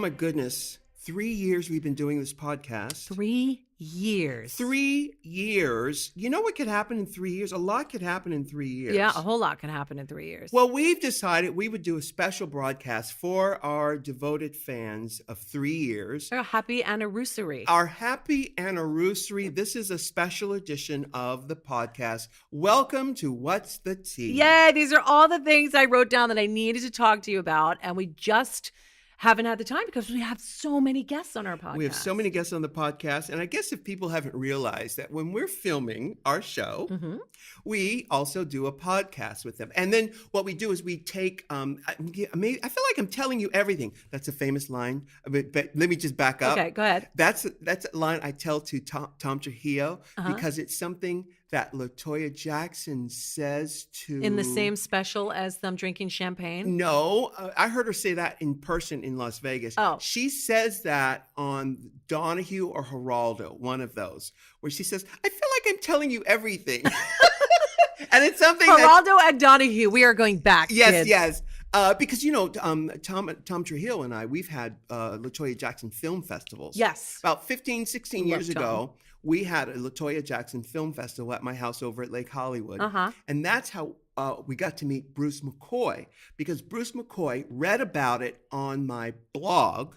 my goodness. 3 years we've been doing this podcast. 3 years. 3 years. You know what could happen in 3 years? A lot could happen in 3 years. Yeah, a whole lot can happen in 3 years. Well, we've decided we would do a special broadcast for our devoted fans of 3 years. Our happy AnniRUsary. Our happy AnniRUsary. This is a special edition of the podcast. Welcome to What's the Tea? Yay, these are all the things I wrote down that I needed to talk to you about, and we just haven't had the time because we have so many guests on our podcast. We have so many guests on the podcast. And I guess if people haven't realized that when we're filming our show, we also do a podcast with them. And then what we do is we take, I feel like I'm telling you everything. That's a famous line. But let me just back up. Okay, go ahead. That's a line I tell to Tom Trujillo because it's something that LaToya Jackson says to... In the same special as them drinking champagne? No, I heard her say that in person in Las Vegas. Oh. She says that on Donahue or Geraldo, one of those, where she says, I feel like I'm telling you everything. And it's something Geraldo and Donahue, we are going back, kids. Yes. Because, you know, Tom Trujillo and I, we've had LaToya Jackson film festivals. Yes. About 15, 16 years ago, we had a LaToya Jackson film festival at my house over at Lake Hollywood. And that's how we got to meet Bruce McCoy, because Bruce McCoy read about it on my blog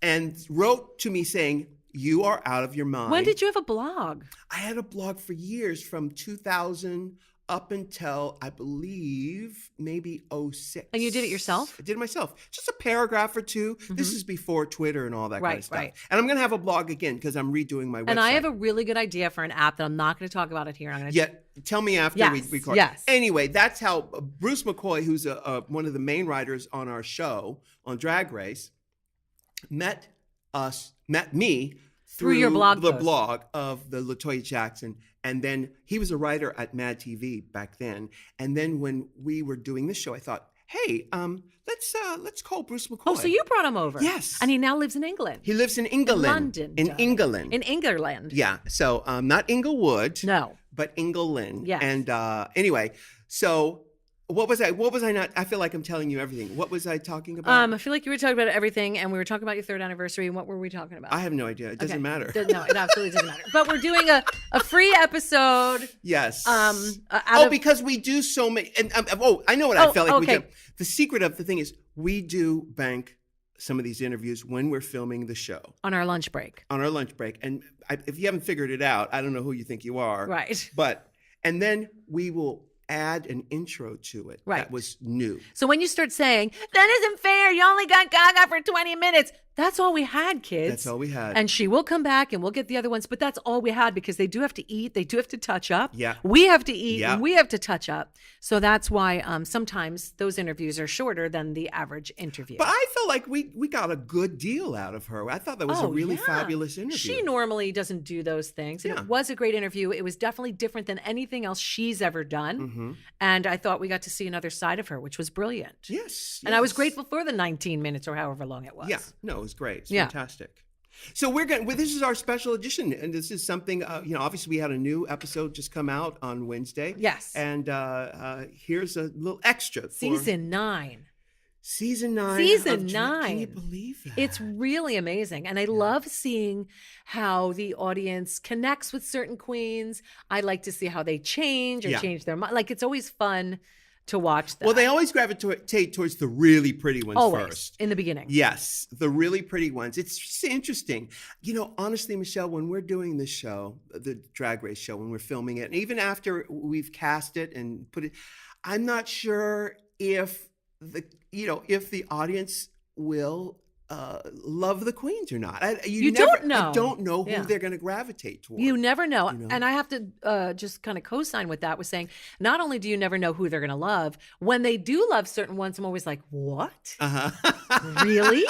and wrote to me saying, you are out of your mind. When did you have a blog? I had a blog for years, from 2000 up until, I believe, maybe 06. And you did it yourself? I did it myself. Just a paragraph or two. This is before Twitter and all that kind of stuff. Right. And I'm going to have a blog again because I'm redoing my website. And I have a really good idea for an app that I'm not going to talk about it here. I'm going to tell me after we record. Yes. Anyway, that's how Bruce McCoy, who's one of the main writers on our show, on Drag Race, met me through your blog the post. blog of the LaToya Jackson. And then he was a writer at Mad TV back then. And then when we were doing this show, I thought, hey, let's call Bruce McCoy. Oh, so you brought him over? Yes. And he now lives in England. He lives in England. London. In England. In England. Yeah. So not Inglewood. No. But England. Yes. And anyway, so what was I not? I feel like I'm telling you everything. What was I talking about? I feel like you were talking about everything, and we were talking about your third anniversary. And what were we talking about? I have no idea. It doesn't matter. No, it absolutely doesn't matter. But we're doing a free episode. Yes. Because we do so many. And I know what I felt like we do. The secret of the thing is we do bank some of these interviews when we're filming the show. On our lunch break. And if you haven't figured it out, I don't know who you think you are. Right. And then we will add an intro to it that was new. So when you start saying, that isn't fair, you only got Gaga for 20 minutes. That's all we had, kids. That's all we had. And she will come back and we'll get the other ones. But that's all we had because they do have to eat. They do have to touch up. Yeah. We have to eat and we have to touch up. So that's why sometimes those interviews are shorter than the average interview. But I felt like we got a good deal out of her. I thought that was a really fabulous interview. She normally doesn't do those things. And it was a great interview. It was definitely different than anything else she's ever done. And I thought we got to see another side of her, which was brilliant. Yes. And I was grateful for the 19 minutes or however long it was. Yeah. No, it was great. It's fantastic. So this is our special edition, and this is something, obviously we had a new episode just come out on Wednesday. Yes. And here's a little extra. Season 9. Season 9. Season 9. Can you believe that? It's really amazing. And I love seeing how the audience connects with certain queens. I like to see how they change or change their mind. Like, it's always fun to watch that. Well, they always gravitate towards the really pretty ones first. In the beginning. Yes, the really pretty ones. It's just interesting. Honestly, Michelle, when we're doing this show, the Drag Race show, when we're filming it, and even after we've cast it and put it, I'm not sure if the audience will love the queens or not. You don't know. I don't know who they're going to gravitate towards. You never know. And I have to just kind of co-sign with that, with saying, not only do you never know who they're going to love, when they do love certain ones, I'm always like, what? Really?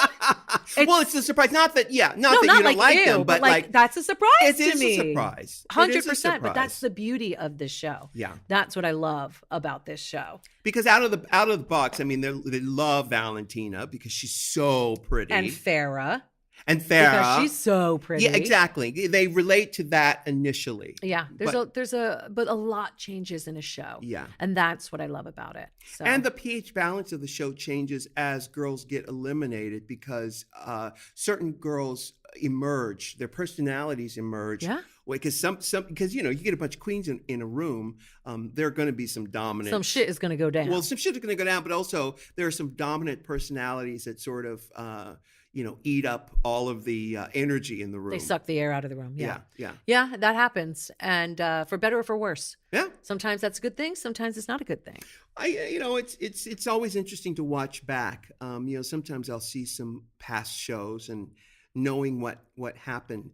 It's a surprise. Not that you don't like them, but like that's a surprise to me. It is a surprise. 100%. But that's the beauty of this show. Yeah. That's what I love about this show. Because out of the box, I mean, they love Valentina because she's so pretty. And Farrah. And Farrah. because she's so pretty. Yeah, exactly. They relate to that initially. Yeah, but a lot changes in a show. Yeah. And that's what I love about it. So. And the pH balance of the show changes as girls get eliminated because certain girls emerge, their personalities emerge. Yeah. Because because you get a bunch of queens in a room, there are going to be some dominant. Some shit is going to go down. Well, some shit is going to go down, but also there are some dominant personalities that sort of eat up all of the energy in the room. They suck the air out of the room. Yeah. Yeah, that happens, and for better or for worse. Yeah. Sometimes that's a good thing. Sometimes it's not a good thing. It's always interesting to watch back. Sometimes I'll see some past shows and knowing what happened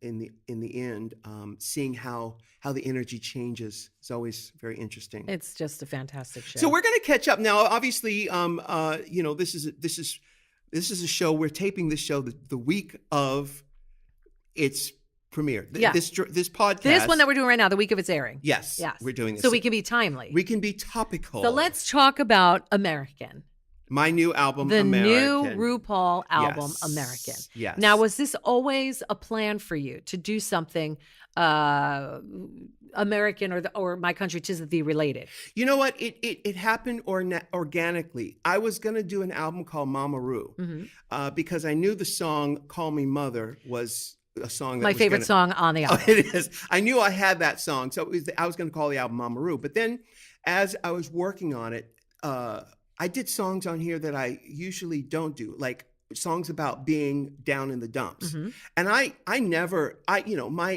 in the end, seeing how the energy changes is always very interesting. It's just a fantastic show. So we're going to catch up now. Obviously, this is a show. We're taping this show the week of its premiere. This podcast. This one that we're doing right now, the week of its airing. Yes. We're doing this. So we can be timely. We can be topical. So let's talk about American. My new album, the American. new RuPaul album, Yes. American. Yes. Now, was this always a plan for you to do something American or My Country 'Tis of Thee related? You know what? It happened organically. I was going to do an album called Mama Ru because I knew the song Call Me Mother was a song that My favorite song on the album. Oh, it is. I knew I had that song. So I was going to call the album Mama Ru. But then as I was working on it, I did songs on here that I usually don't do, like songs about being down in the dumps. And my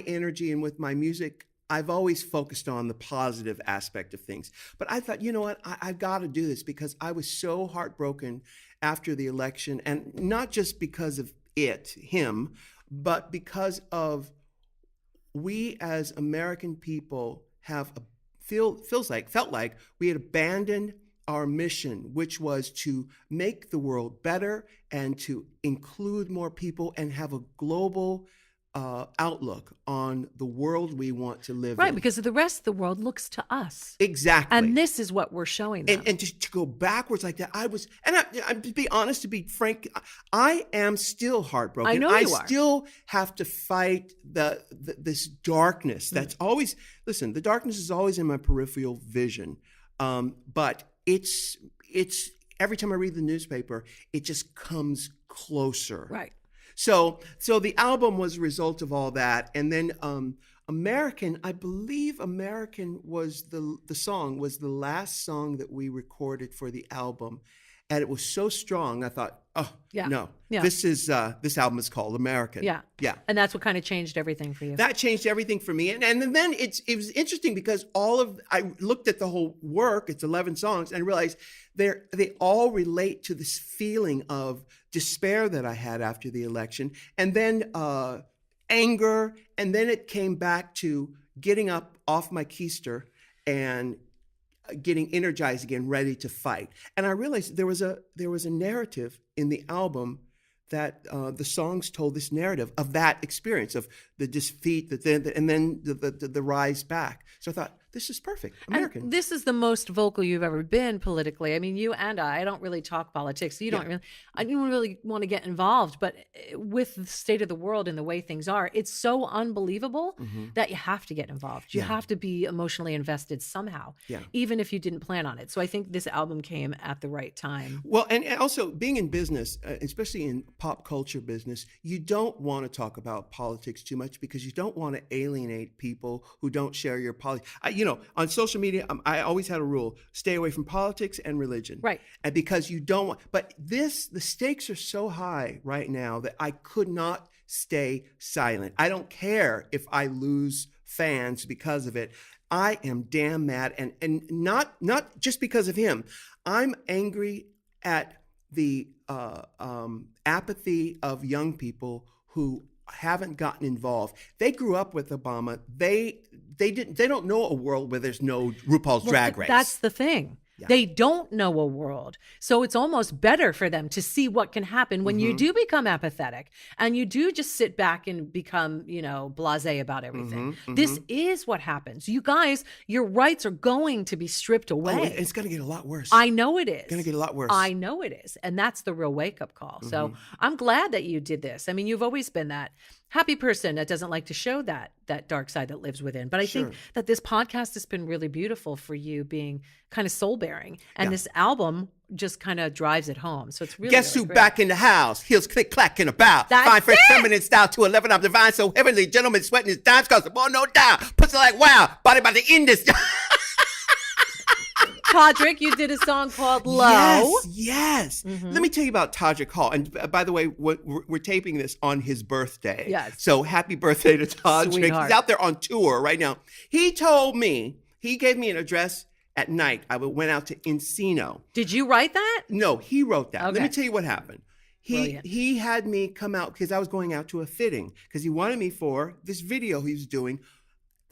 energy and with my music, I've always focused on the positive aspect of things. But I thought, you know what, I've got to do this because I was so heartbroken after the election, and not just because of him, but because of we as American people felt like we had abandoned our mission, which was to make the world better and to include more people and have a global outlook on the world we want to live in. Right, because the rest of the world looks to us. Exactly. And this is what we're showing them. And to go backwards like that, to be honest, to be frank, I am still heartbroken. I know you are. I still have to fight this darkness that's always, listen, the darkness is always in my peripheral vision. But it's every time I read the newspaper, it just comes closer. Right. So the album was a result of all that, and then American. I believe American was the last song that we recorded for the album, and it was so strong. I thought, this album is called American. Yeah. And that's what kind of changed everything for you. That changed everything for me, and then it was interesting because I looked at the whole work. It's 11 songs, and I realized they all relate to this feeling of despair that I had after the election, and then anger, and then it came back to getting up off my keister and getting energized again, ready to fight. And I realized there was a narrative in the album that the songs told this narrative of that experience of the defeat, and then the rise back. So I thought, this is perfect, American. And this is the most vocal you've ever been politically. I mean, you and I don't really talk politics. I don't really want to get involved, but with the state of the world and the way things are, it's so unbelievable that you have to get involved. You have to be emotionally invested somehow, even if you didn't plan on it. So I think this album came at the right time. Well, and also being in business, especially in pop culture business, you don't want to talk about politics too much because you don't want to alienate people who don't share your politics. On social media, I always had a rule: stay away from politics and religion. Right. And because you don't want, but the stakes are so high right now that I could not stay silent. I don't care if I lose fans because of it. I am damn mad, and not just because of him. I'm angry at the apathy of young people who haven't gotten involved. They grew up with Obama. They don't know a world where there's no RuPaul's Drag Race. That's the thing. Yeah. They don't know a world. So it's almost better for them to see what can happen when you do become apathetic and you do just sit back and become, blasé about everything. This is what happens. You guys, your rights are going to be stripped away. Oh, it's going to get a lot worse. I know it is. Going to get a lot worse. I know it is. And that's the real wake-up call. So I'm glad that you did this. I mean, you've always been that happy person that doesn't like to show that dark side that lives within. But I think that this podcast has been really beautiful for you, being kind of soul-bearing. And this album just kind of drives it home. So it's really, Guess really who great. back in the house? Heels click clacking about. That's Fine, fresh, it! feminine style to 11. I'm divine, so heavenly. Gentlemen sweating his dimes cause the ball no doubt. Puts it like wow. Body by the end this. Todrick, you did a song called Low. Yes. Let me tell you about Todrick Hall. And by the way, we're taping this on his birthday. Yes. So happy birthday to Todrick. Sweetheart. He's out there on tour right now. He told me, he gave me an address at night. I went out to Encino. Did you write that? No, he wrote that. Let Okay. me tell you what happened. Brilliant. He had me come out because I was going out to a fitting because he wanted me for this video he was doing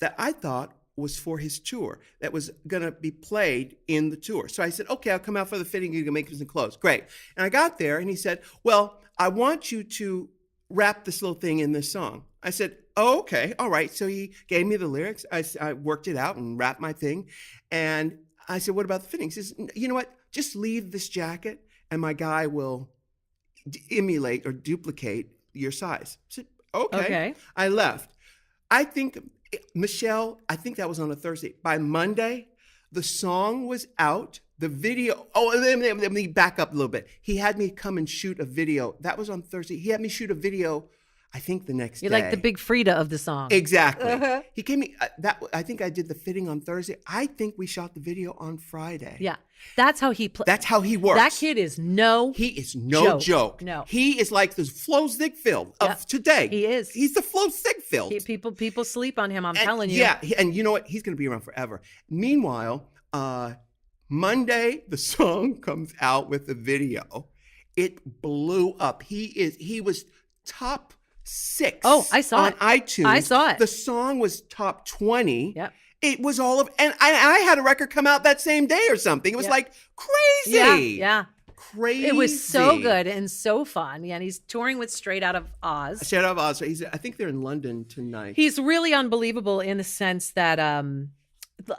that I thought was for his tour that was going to be played in the tour. So I said, okay, I'll come out for the fitting. You can make some clothes. Great. And I got there and he said, well, I want you to rap this little thing in this song. I said, oh, okay. All right. So he gave me the lyrics. I worked it out and rapped my thing. And I said, what about the fitting? He says, you know what? Just leave this jacket and my guy will emulate or duplicate your size. I said, okay. I left. I think, Michelle, I think that was on a Thursday. By Monday, the song was out. The video, let me back up a little bit. He had me come and shoot a video. That was on Thursday. He had me shoot a video, I think the next day. You're like the big Frida of the song. Exactly. He gave me, I think I did the fitting on Thursday. I think we shot the video on Friday. Yeah. That's how he plays. That's how he works. That kid is He is no joke. No. He is like the Flo Ziegfeld of today. He is. He's the Flo Ziegfeld. People sleep on him, I'm telling you. Yeah, and you know what? He's going to be around forever. Meanwhile, Monday, the song comes out with the video. It blew up. He was top 6. Oh, I saw on it. iTunes. I saw it. The song was top 20. Yep. It was all of, and I had a record come out that same day or something. It was like crazy. Yeah. Crazy. It was so good and so fun. Yeah, and he's touring with Straight Out of Oz. Straight Out of Oz. I think they're in London tonight. He's really unbelievable in the sense that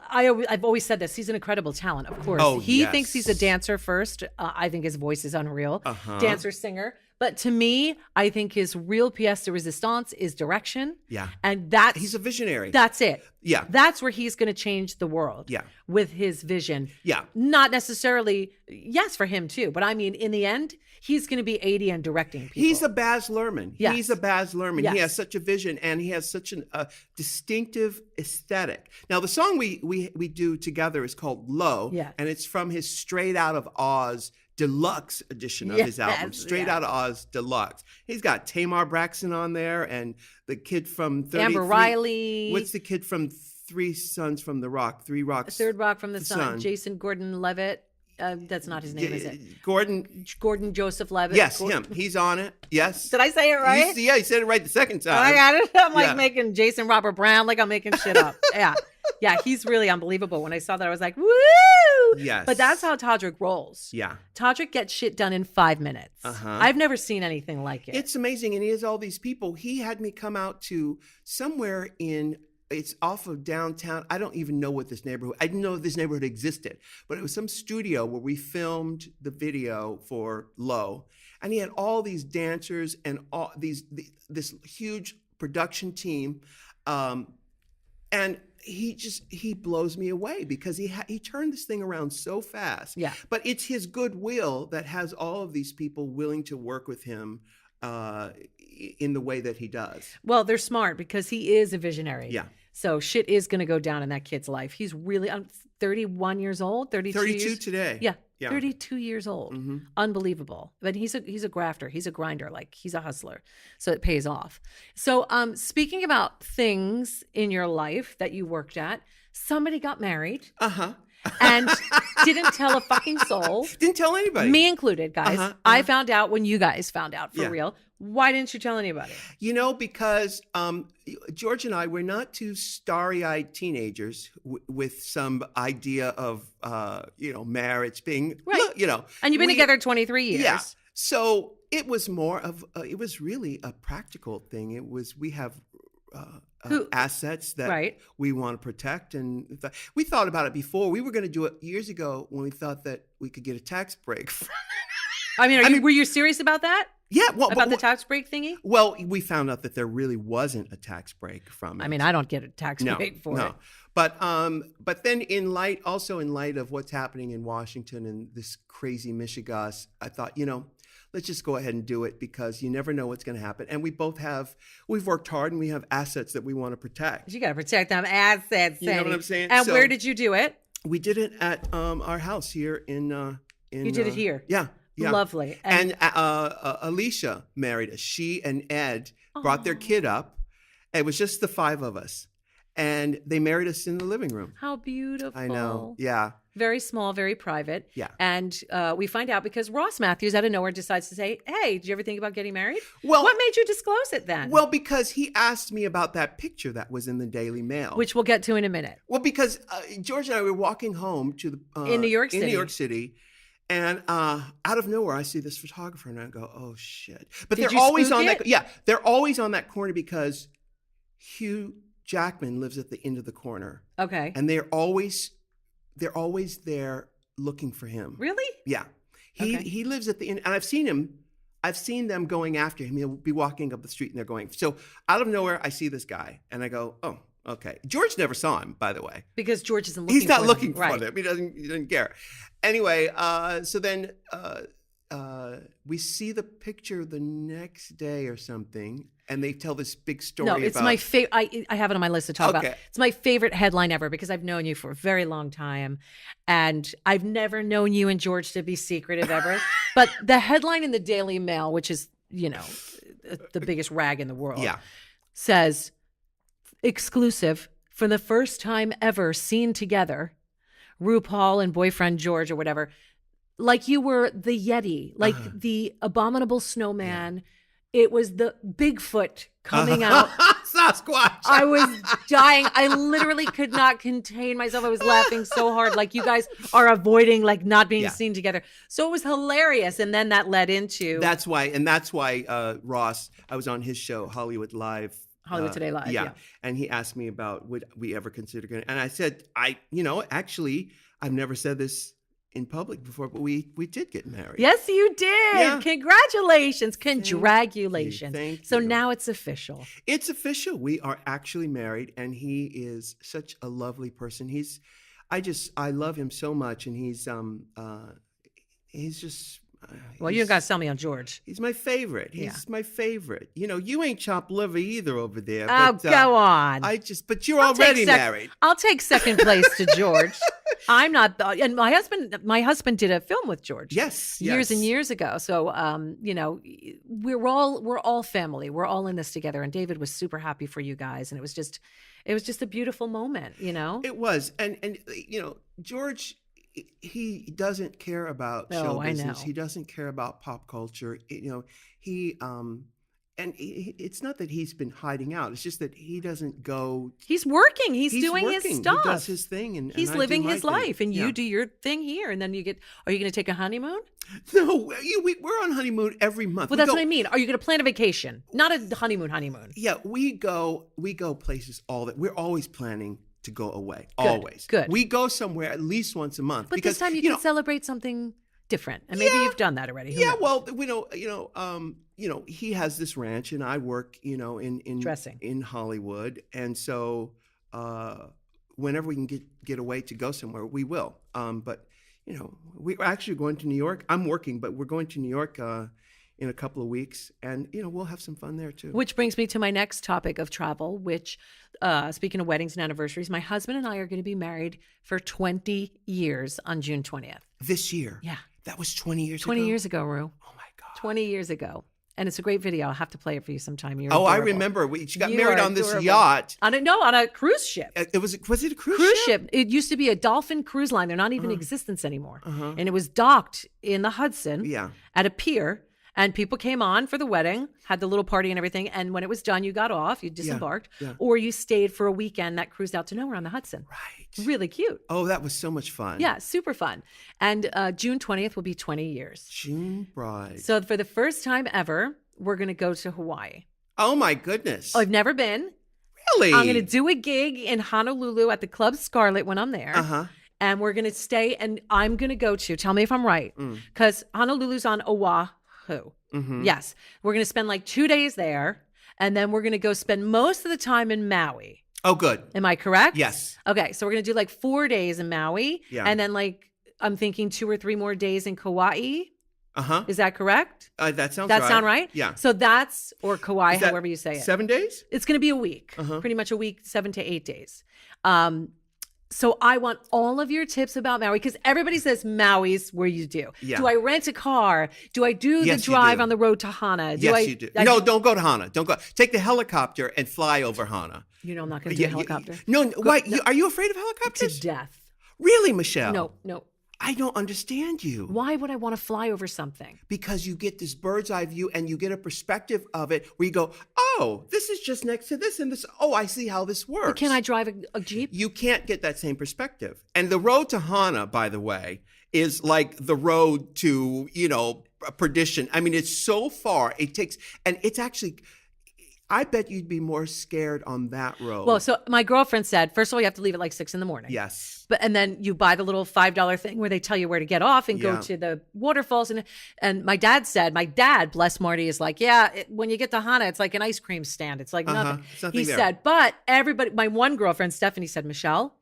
I've always said this. He's an incredible talent, of course. Oh, he yes. thinks he's a dancer first. I think his voice is unreal. Dancer, singer. But to me, I think his real pièce de résistance is direction. Yeah. And that's... He's a visionary. That's it. Yeah. That's where he's going to change the world. Yeah. With his vision. Yeah. Not necessarily, yes, for him too. But I mean, in the end, he's going to be 80 and directing people. He's a Baz Luhrmann. Yes. He's a Baz Luhrmann. Yes. He has such a vision and he has such a distinctive aesthetic. Now, the song we do together is called Low. Yeah. And it's from his Straight Out of Oz deluxe edition of his album, Straight Out of Oz Deluxe. He's got Tamar Braxton on there and the kid from 33. Amber Riley. What's the kid from Three Sons from the Rock? Three Rocks. Third Rock from the Sun. Jason Gordon-Levitt. That's not his name, is it? Gordon Joseph Levitt. Yes, him. He's on it. Yes. Did I say it right? Yeah, he said it right the second time. I got it. I'm like Yeah. making Jason Robert Brown, like I'm making shit up. Yeah, he's really unbelievable. When I saw that, I was like, woo! Yes. But that's how Todrick rolls. Yeah. Todrick gets shit done in 5 minutes. I've never seen anything like it. It's amazing. And he has all these people. He had me come out to somewhere it's off of downtown. I don't even know what this neighborhood, I didn't know this neighborhood existed, but it was some studio where we filmed the video for Low. And he had all these dancers and all this huge production team. And he blows me away because he turned this thing around so fast. Yeah. But it's his goodwill that has all of these people willing to work with him in the way that he does. Well, they're smart because he is a visionary. Yeah. So shit is going to go down in that kid's life. He's really 31 years old, 32 years. today. Yeah. Yeah. 32 years old. Unbelievable. But he's a grafter. He's a grinder. Like he's a hustler. So it pays off. So speaking about things in your life that you worked at, somebody got married. and didn't tell a fucking soul. Didn't tell anybody. Me included, guys. I found out when you guys found out for Yeah. real. Why didn't you tell anybody? Because George and I were not two starry-eyed teenagers with some idea of, marriage being, Right. And you've been together 23 years. Yeah. So it was more of, it was really a practical thing. It was, we have assets that we want to protect. And we thought about it before. We were going to do it years ago when we thought that we could get a tax break. Were you serious about that? Yeah. Well, about the tax break thingy? Well, we found out that there really wasn't a tax break from it. I don't get a tax break for it. But then in light of what's happening in Washington and this crazy Michigas, I thought, let's just go ahead and do it because you never know what's going to happen. And we've worked hard and we have assets that we want to protect. You got to protect them assets. You know what I'm saying? And where did you do it? We did it at our house here in You did it here? Yeah. Yeah. Lovely. And Alicia married us. She and Ed brought their kid up. It was just the five of us. And they married us in the living room. How beautiful. I know. Yeah. Very small, very private. Yeah. And we find out because Ross Matthews out of nowhere decides to say, hey, did you ever think about getting married? Well, what made you disclose it then? Well, because he asked me about that picture that was in the Daily Mail. Which we'll get to in a minute. Well, because George and I were walking home to the... in New York City. In New York City. And out of nowhere, I see this photographer and I go, oh, shit. But they're always on that. Yeah, they're always on that corner because Hugh Jackman lives at the end of the corner. Okay. And they're always there looking for him. Really? Yeah. He lives at the end. And I've seen them going after him. He'll be walking up the street and they're going. So out of nowhere, I see this guy and I go, oh, okay. George never saw him, by the way. Because George isn't looking for him. He's not looking for him. He doesn't care. Anyway, so then we see the picture the next day or something, and they tell this big story. No, it's my favorite. I have it on my list to talk about. It's my favorite headline ever because I've known you for a very long time, and I've never known you and George to be secretive ever. But the headline in the Daily Mail, which is the biggest rag in the world, says exclusive for the first time ever seen together. RuPaul and boyfriend George or whatever, like you were the Yeti, like the abominable snowman. Yeah. It was the Bigfoot coming out. Sasquatch. I was dying. I literally could not contain myself. I was laughing so hard. Like you guys are avoiding like not being seen together. So it was hilarious. And then that led into. That's why Ross, I was on his show, Hollywood Today Live. Yeah. And he asked me about would we ever consider going, and I said, actually, I've never said this in public before, but we did get married. Yes, you did. Yeah. Congratulations. Thank you. So now it's official. It's official. We are actually married, and he is such a lovely person. I love him so much, and he's just. Well, you got to sell me on George. He's my favorite. He's my favorite. You ain't chopped liver either over there. Oh, but, go on. But you're already married. I'll take second place to George. I'm not, and my husband did a film with George. Yes. Years and years ago. So, we're all family. We're all in this together. And David was super happy for you guys. And it was just a beautiful moment, It was. And George, he doesn't care about show business. He doesn't care about pop culture. It's not that he's been hiding out. It's just that he doesn't go. He's working. He's doing his stuff. He does his thing, and he's living his life. And you do your thing here, and then you get. Are you going to take a honeymoon? No, we're on honeymoon every month. Well, that's what I mean. Are you going to plan a vacation, not a honeymoon? Yeah, we go places we're always planning to go away. Good, always. Good. We go somewhere at least once a month. But this time you can celebrate something different. And maybe you've done that already. Well, he has this ranch and I work, in dressing in Hollywood. And so whenever we can get away to go somewhere, we will. But we're actually going to New York. I'm working, but we're going to New York in a couple of weeks, and we'll have some fun there too. Which brings me to my next topic of travel, which speaking of weddings and anniversaries, my husband and I are going to be married for 20 years on June 20th. This year? Yeah. That was 20 years ago? 20 years ago, Ru. Oh my God. 20 years ago. And it's a great video. I'll have to play it for you sometime. You're Oh, I adorable. remember. She got You married are on this adorable. yacht. On a cruise ship. Was it a cruise Cruise ship? ship. It used to be a Dolphin cruise line. They're not even in existence anymore. And it was docked in the Hudson Yeah. at a pier. And people came on for the wedding, had the little party and everything. And when it was done, you got off, you disembarked, yeah. or you stayed for a weekend that cruised out to nowhere on the Hudson. Right. Really cute. Oh, that was so much fun. Yeah, super fun. And June 20th will be 20 years. June bride. So for the first time ever, we're going to go to Hawaii. Oh my goodness. I've never been. Really? I'm going to do a gig in Honolulu at the Club Scarlet when I'm there. Uh-huh. And we're going to stay, and I'm going to go to, tell me if I'm right, because Honolulu's on Oahu. Mm-hmm. Yes. We're going to spend like 2 days there, and then we're going to go spend most of the time in Maui. Oh, good. Am I correct? Yes. Okay. So we're going to do like 4 days in Maui, Yeah. and then like, I'm thinking 2 or 3 more days in Kauai. Uh-huh. Is that correct? That sounds That right. sound right? Yeah. So that's, or Kauai, Is that however you say it. 7 days? It's going to be a week, Uh-huh. pretty much a week, 7 to 8 days. So I want all of your tips about Maui, because everybody says Maui's where you do. Yeah. Do I rent a car? Do I do Yes, the you drive do. on the road to Hana? Yes, you do. No, don't go to Hana. Don't go. Take the helicopter and fly over Hana. You know I'm not going to do a helicopter. No, why? Are you afraid of helicopters? To death. Really, Michelle? No. I don't understand you. Why would I want to fly over something? Because you get this bird's eye view and you get a perspective of it where you go, oh, this is just next to this and this. Oh, I see how this works. But can I drive a Jeep? You can't get that same perspective. And the road to Hana, by the way, is like the road to, perdition. I mean, it's so far. It takes, and it's actually, I bet you'd be more scared on that road. Well, so my girlfriend said, first of all, you have to leave at like 6 a.m. Yes. And then you buy the little $5 thing where they tell you where to get off and go Yeah. to the waterfalls. And my dad, bless Marty, is like, when you get to Hana, it's like an ice cream stand. It's like nothing. It's nothing He there. said, but everybody, my one girlfriend, Stephanie, said, Michelle,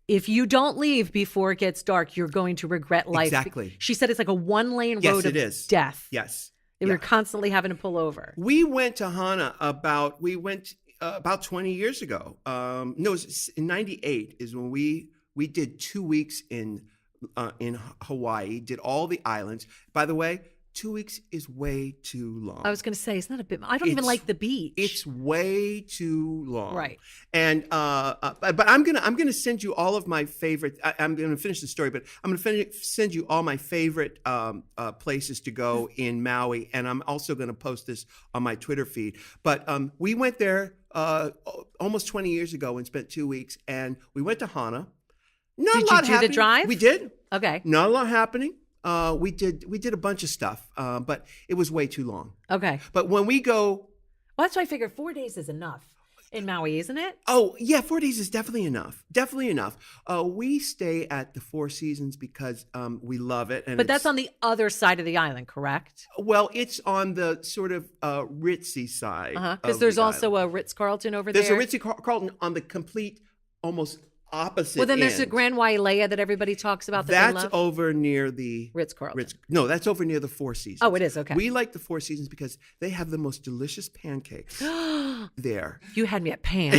if you don't leave before it gets dark, you're going to regret life. Exactly. She said it's like a 1-lane Yes, road it of is. death. Yes. They were constantly having to pull over. We went to Hana about 20 years ago. No, it was in 98 is when we did 2 weeks in Hawaii, did all the islands. By the way, 2 weeks is way too long. I was going to say, it's not a bit. I don't even like the beach. It's way too long. Right. And but I'm gonna send you all of my favorite. I'm gonna finish the story, but I'm gonna send you all my favorite places to go in Maui, and I'm also gonna post this on my Twitter feed. But we went there almost 20 years ago and spent 2 weeks, and we went to Hana. Not Did a lot you do the happening. drive? We did. Okay. Not a lot happening. We did a bunch of stuff, but it was way too long. Okay. But when we go, Well, that's why I figured 4 days is enough in Maui, isn't it? oh yeah, 4 days is definitely enough. Definitely enough. We stay at the Four Seasons because we love it, and But that's on the other side of the island, correct? well, it's on the sort of ritzy side. Because there's also a Ritz-Carlton over there's there. a Ritz-Carlton on the complete, almost opposite. Well, then there's a end. Grand Wailea that everybody talks about that That's they love. over near the Ritz-Carlton. No, that's over near the Four Seasons. Oh, it is? Okay. We like the Four Seasons because they have the most delicious pancakes there. You had me at Pan.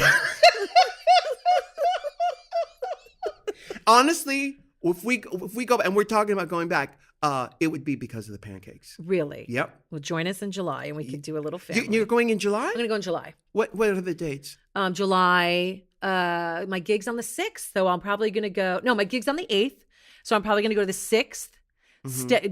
Honestly, if we go and we're talking about going back, it would be because of the pancakes. Really? Yep. Well, join us in July and we can do a little family. You're going in July? I'm going to go in July. What are the dates? July, my gig's on the 6th, so I'm probably going to go. No, my gig's on the 8th, so I'm probably going to go to the 6th,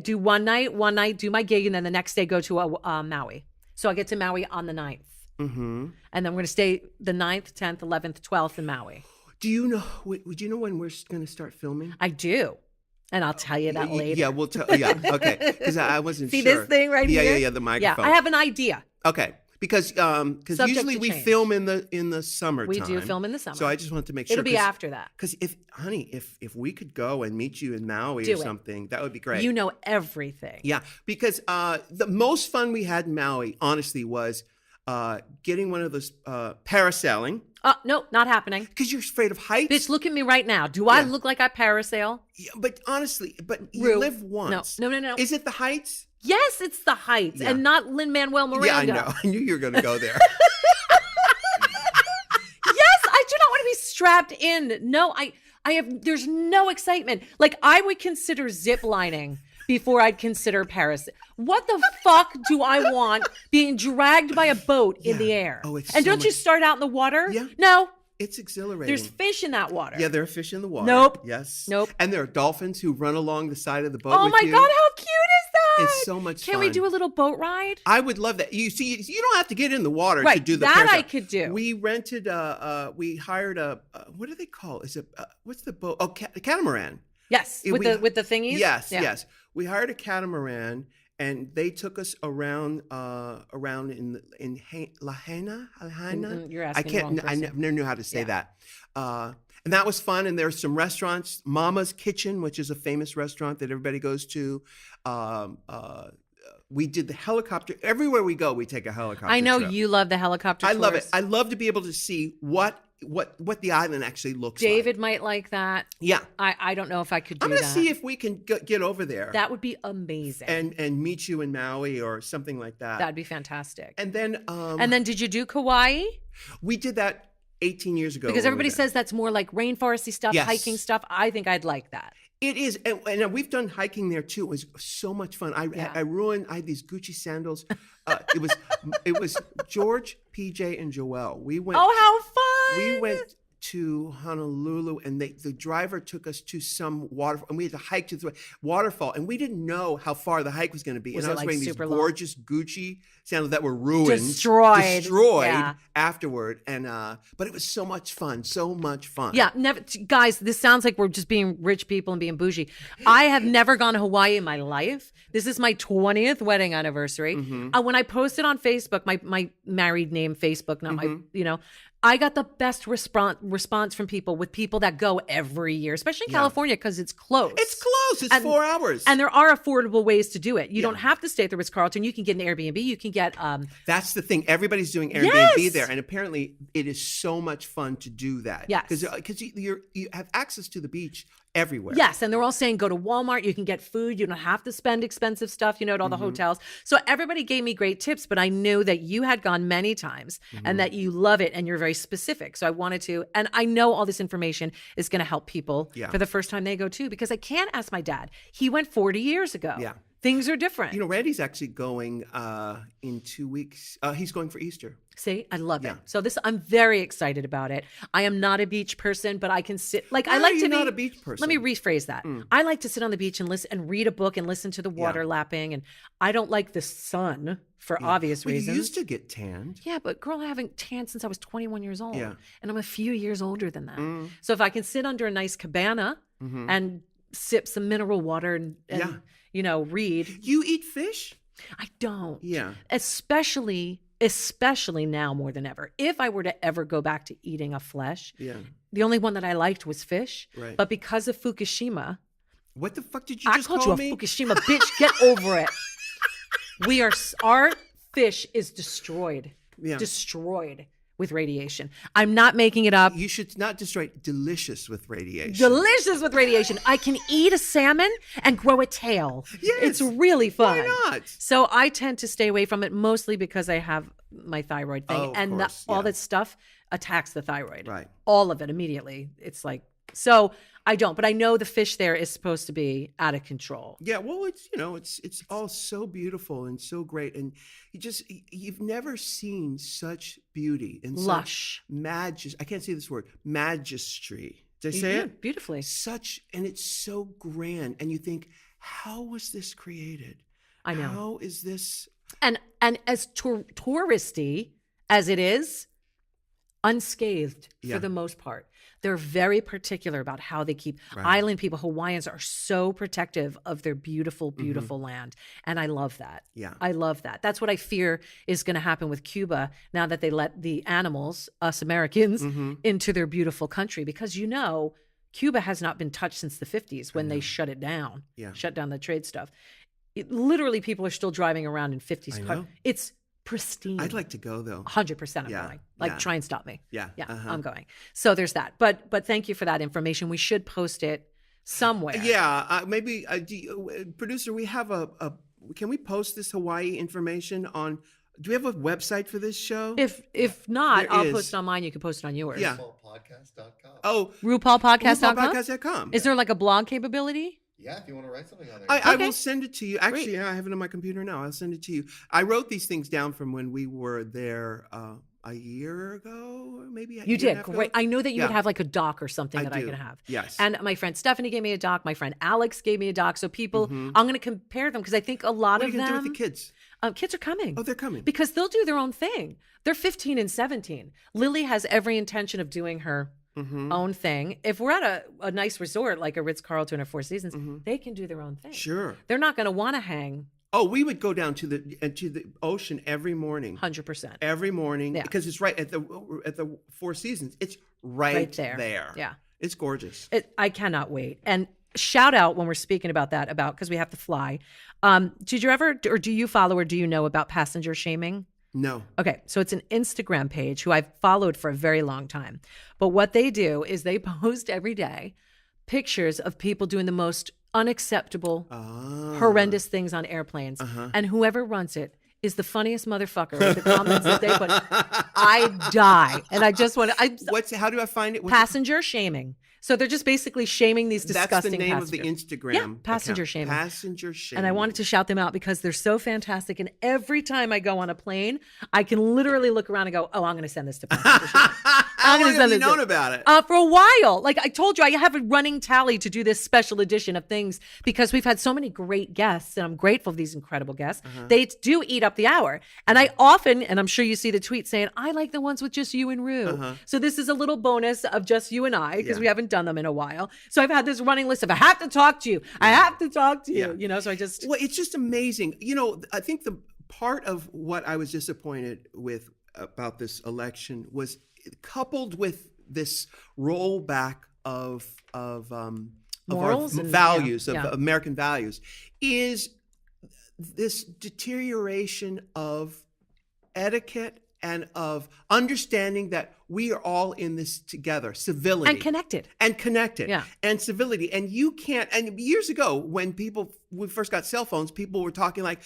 do one night, do my gig, and then the next day go to Maui. So I get to Maui on the 9th. Mm-hmm. And then we're going to stay the 9th, 10th, 11th, 12th in Maui. Do you know? Do you know when we're going to start filming? I do. And I'll tell you that later. Yeah, we'll tell. Yeah, okay. Because I wasn't See sure. this thing right here? Yeah, the microphone. Yeah, I have an idea. Okay, because Subject usually to we change. film in the summertime. We do film in the summer. So I just wanted to make sure. It'll be after that. Because if we could go and meet you in Maui Do or it. something, that would be great. You know everything. Yeah, because the most fun we had in Maui, honestly, was getting one of those parasailing. No, not happening. Because you're afraid of heights. Bitch, look at me right now. Do I look like I parasail? Yeah, but honestly, you Rue. live once. No. Is it the heights? Yes, it's the heights and not Lin-Manuel Miranda. Yeah, I know. I knew you were going to go there. Yes, I do not want to be strapped in. No, I have, there's no excitement. Like I would consider zip lining, before I'd consider Paris. What the fuck do I want being dragged by a boat in the air? Oh, it's and so don't you much- start out in the water? Yeah. No. It's exhilarating. There's fish in that water. Yeah, there are fish in the water. Nope. Yes. Nope. And there are dolphins who run along the side of the boat Oh with my you. God, how cute is that? It's so much Can fun. we do a little boat ride? I would love that. You see, you don't have to get in the water to Right, do the that parasailing. I could do. We rented, we hired what do they call? Is it what's the boat? Oh, catamaran. Yes, with the thingies. Yes, Yeah. yes. We hired a catamaran, and they took us around in Lahaina. You're I asking the wrong can't. I person. never knew how to say that. And that was fun. And there's some restaurants, Mama's Kitchen, which is a famous restaurant that everybody goes to. We did the helicopter. Everywhere we go, we take a helicopter. I know trip. you love the helicopter I love it. tours. I love to be able to see what the island actually looks like. David might like that. Yeah. I don't know if I could do I'm going that. to see if we can get over there. That would be amazing. and meet you in Maui or something like that. That'd be fantastic. And then did you do Kauai? we did that 18 years ago. Because when we everybody were there. says that's more like rainforesty stuff, Yes. hiking stuff. I think I'd like that. It is, and we've done hiking there too. It was so much fun. I had these Gucci sandals. It was George, PJ, and Joelle. We went. Oh, how fun! We went to Honolulu, and the driver took us to some waterfall, and we had to hike to the waterfall, and we didn't know how far the hike was going to be. Was and I it, was like, wearing these super long? gorgeous Gucci sandals that were ruined, Destroyed. Yeah. afterward, and but it was so much fun, so much fun. Yeah, never, guys. This sounds like we're just being rich people and being bougie. I have never gone to Hawaii in my life. This is my 20th wedding anniversary. Mm-hmm. When I posted on Facebook, my married name Facebook, not my, I got the best response from people that go every year, especially in California because it's close. It's close. It's 4 hours. And there are affordable ways to do it. You don't have to stay at the Ritz-Carlton. You can get an Airbnb. You can get That's the thing. Everybody's doing Airbnb Yes! there, and apparently it is so much fun to do that. Yes. because you have access to the beach everywhere. Yes, and they're all saying go to Walmart. You can get food. You don't have to spend expensive stuff, at all the hotels. So everybody gave me great tips, but I knew that you had gone many times and that you love it and you're very specific. So I wanted to, and I know all this information is going to help people for the first time they go too, because I can't ask my dad. He went 40 years ago. Yeah. Things are different. Randy's actually going in 2 weeks. He's going for Easter. See, I love it. So I'm very excited about it. I am not a beach person, but I can sit. I like to be not a beach person. Let me rephrase that. I like to sit on the beach and listen and read a book and listen to the water lapping. And I don't like the sun for obvious Well, reasons. you used to get tanned. Yeah, but girl, I haven't tanned since I was 21 years old. Yeah. And I'm a few years older than that. So if I can sit under a nice cabana and sip some mineral water and read. You eat fish? I don't. Yeah. Especially now more than ever. If I were to ever go back to eating a flesh, the only one that I liked was fish. Right. But because of Fukushima, What the fuck did you I just called call you a me? Fukushima bitch. Get over it. Our fish is destroyed. Yeah. Destroyed with radiation. I'm not making it up. You should not destroy it. Delicious with radiation. Delicious with radiation. I can eat a salmon and grow a tail. Yes. It's really fun. Why not? So I tend to stay away from it mostly because I have my thyroid thing. Oh, of and course, all yeah. that stuff attacks the thyroid. Right. All of it immediately. It's like, so I don't, but I know the fish there is supposed to be out of control. Yeah, well, it's all so beautiful and so great, and you've never seen such beauty and Lush. I can't say this word, magistry. Did I say it? Beautifully. And it's so grand, and you think, how was this created? I know. How is this? And as touristy as it is, unscathed for the most part. They're very particular about how they keep island people. Hawaiians are so protective of their beautiful, beautiful land. And I love that. Yeah. I love that. That's what I fear is going to happen with Cuba now that they let the animals, us Americans, into their beautiful country. Because Cuba has not been touched since the 50s when they shut it down, shut down the trade stuff. Literally, people are still driving around in 50s cars. It's pristine. I'd like to go though. 100% I'm going. Try and stop me. Yeah. I'm going. So there's that. But thank you for that information. We should post it somewhere. Yeah, maybe producer, we have can we post this Hawaii information on? Do we have a website for this show? If not, There I'll is. post it on mine. You can post it on yours. Yeah. RuPaulPodcast.com. Oh, RuPaulPodcast.com? RuPaulPodcast.com. Is there like a blog capability? Yeah, if you want to write something on there. I Okay. will send it to you. Actually, I have it on my computer now. I'll send it to you. I wrote these things down from when we were there a year ago, or maybe a You year and a did half great. ago. I know that you would Yeah. have like a doc or something that I do. could have. Yes. And my friend Stephanie gave me a doc. My friend Alex gave me a doc. So people, I'm going to compare them because I think a lot What are of you going to do them. with the kids? Kids are coming. Oh, they're coming. Because they'll do their own thing. They're 15 and 17. Lily has every intention of doing her own thing. If we're at a nice resort like a Ritz-Carlton or Four Seasons, they can do their own thing. Sure. They're not going to want to hang Oh, we would go down to the ocean every morning. 100%. Every morning, Yeah. because it's right at the Four Seasons. It's right there. Yeah. It's gorgeous. I cannot wait. And shout out when we're speaking about that, because we have to fly. Did you ever, or do you follow, or do you know about passenger shaming? No. Okay, so it's an Instagram page who I've followed for a very long time. But what they do is they post every day pictures of people doing the most unacceptable, horrendous things on airplanes. And whoever runs it is the funniest motherfucker with the comments that they put. I die. And I just want to, How do I find it? passenger shaming. So they're just basically shaming these disgusting That's the name passengers. of the Instagram. Yeah, passenger account. shaming. Passenger shaming. And I wanted to shout them out because they're so fantastic. And every time I go on a plane, I can literally look around and go, "Oh, I'm going to send this to passenger shaming." How long have you known about it? For a while. Like I told you, I have a running tally to do this special edition of things because we've had so many great guests, and I'm grateful for these incredible guests. They do eat up the hour. And I often, and I'm sure you see the tweet saying, I like the ones with just you and Rue. So this is a little bonus of just you and I because we haven't done them in a while. So I've had this running list of I have to talk to you. I have to talk to you. You know, so I just. Well, it's just amazing. You know, I think the part of what I was disappointed with about this election was coupled with this rollback of Morals our and- values, yeah, of yeah. American values, is this deterioration of etiquette and of understanding that we are all in this together, civility. And connected. Yeah. And civility. And you can't, and years ago when we first got cell phones, people were talking like,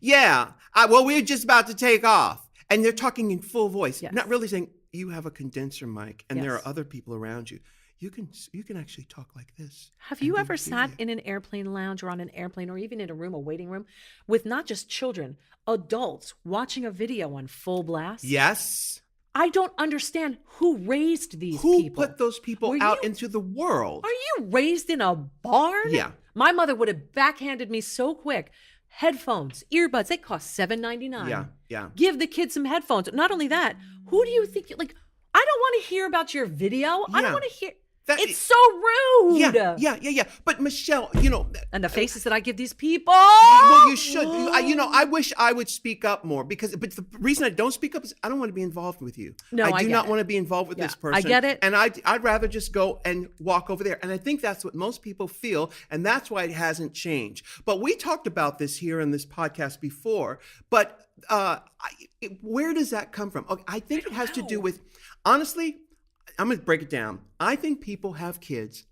yeah, well, we're just about to take off. And they're talking in full voice, Yes. not really saying, you have a condenser mic and there Yes. are other people around you. You can actually talk like this. Have and you they ever will hear sat you. in an airplane lounge or on an airplane or even in a room, a waiting room, with not just children, adults watching a video on full blast? Yes. I don't understand who raised these Who people. put those people Were out you- into the world? Are you raised in a barn? Yeah. My mother would have backhanded me so quick. Headphones, earbuds, they cost $7.99. Yeah. Give the kids some headphones. Not only that, who do you think, like, I don't want to hear about your video. I Yeah. don't want to hear. That- It's so rude. Yeah. But Michelle, you know, And the faces that I give these people. well, you should. I wish I would speak up more but the reason I don't speak up is I don't want to be involved with you. No, I do get not it. want to be involved with this Yeah, person. I get it. And I'd rather just go and walk over there. And I think that's what most people feel, and that's why it hasn't changed. But we talked about this here in this podcast before. But where does that come from? Okay, I think it has to do with, honestly, I'm going to break it down. I think people have kids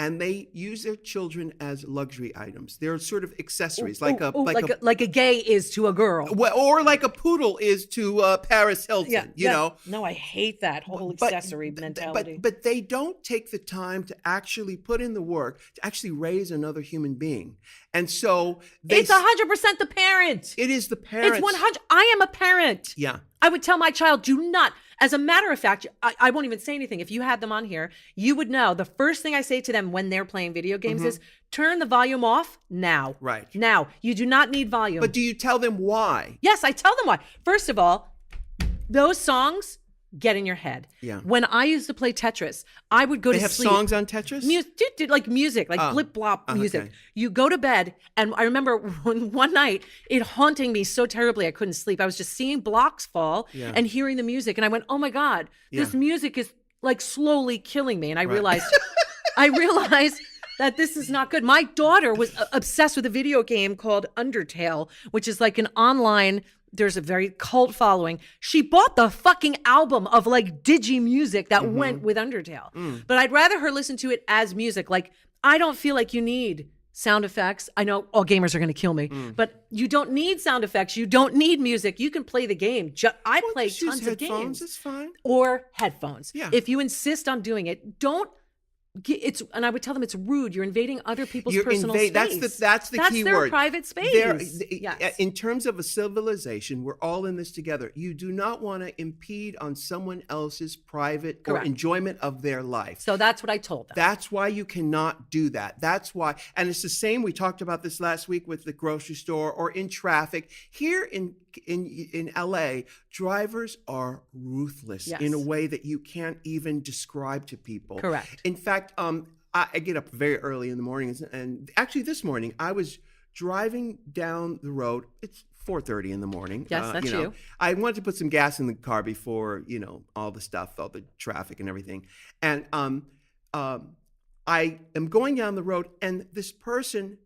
and they use their children as luxury items. They're sort of accessories, like a gay is to a girl. or like a poodle is to Paris Hilton. You know. No, I hate that whole accessory mentality. But they don't take the time to actually put in the work to actually raise another human being, and so it's 100% the parent. It is the parent. It's 100. I am a parent. Yeah. I would tell my child, do not. As a matter of fact, I won't even say anything. If you had them on here, you would know. The first thing I say to them when they're playing video games is turn the volume off now. Right. Now. You do not need volume. But do you tell them why? Yes, I tell them why. First of all, those songs get in your head. Yeah. When I used to play Tetris, I would go They to have sleep. songs on Tetris? Like music, like blip blop music. okay. You go to bed, and I remember one night it haunting me so terribly I couldn't sleep. I was just seeing blocks fall and hearing the music, and I went, "Oh my God, this music is like slowly killing me." And I realized that this is not good. My daughter was obsessed with a video game called Undertale, which is like an online. There's a very cult following. She bought the fucking album of like digi music that went with Undertale. But I'd rather her listen to it as music. Like, I don't feel like you need sound effects. I know all gamers are going to kill me, but you don't need sound effects. You don't need music. You can play the game. I play Just use tons of headphones. games. It's fine. Or headphones. Yeah. If you insist on doing it, don't and I would tell them it's rude. You're invading other people's personal space. That's the key their word. private space. Yes. In terms of a civilization, we're all in this together. You do not want to impede on someone else's private or enjoyment of their life. So that's what I told them. That's why you cannot do that. That's why. And it's the same. We talked about this last week with the grocery store or in traffic. Here in LA, drivers are ruthless in a way that you can't even describe to people. Correct. In fact, I get up very early in the mornings, and actually this morning I was driving down the road. It's 4:30 in the morning. Yes, that's you. I wanted to put some gas in the car before all the stuff, all the traffic and everything, and I am going down the road, and this person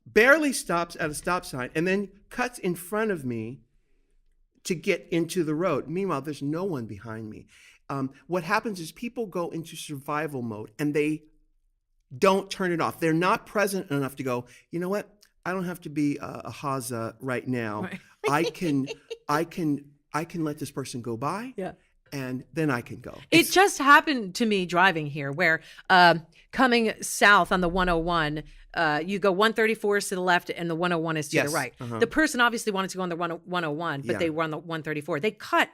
barely stops at a stop sign, and then cuts in front of me to get into the road. Meanwhile, there's no one behind me. What happens is people go into survival mode and they don't turn it off. They're not present enough to go, you know what? I don't have to be a Haza right now. Right. I can let this person go by. Yeah. And then I can go. It just happened to me driving here where coming south on the 101, you go 134 is to the left and the 101 is to the right. The person obviously wanted to go on the 101, but they were on the 134. They cut.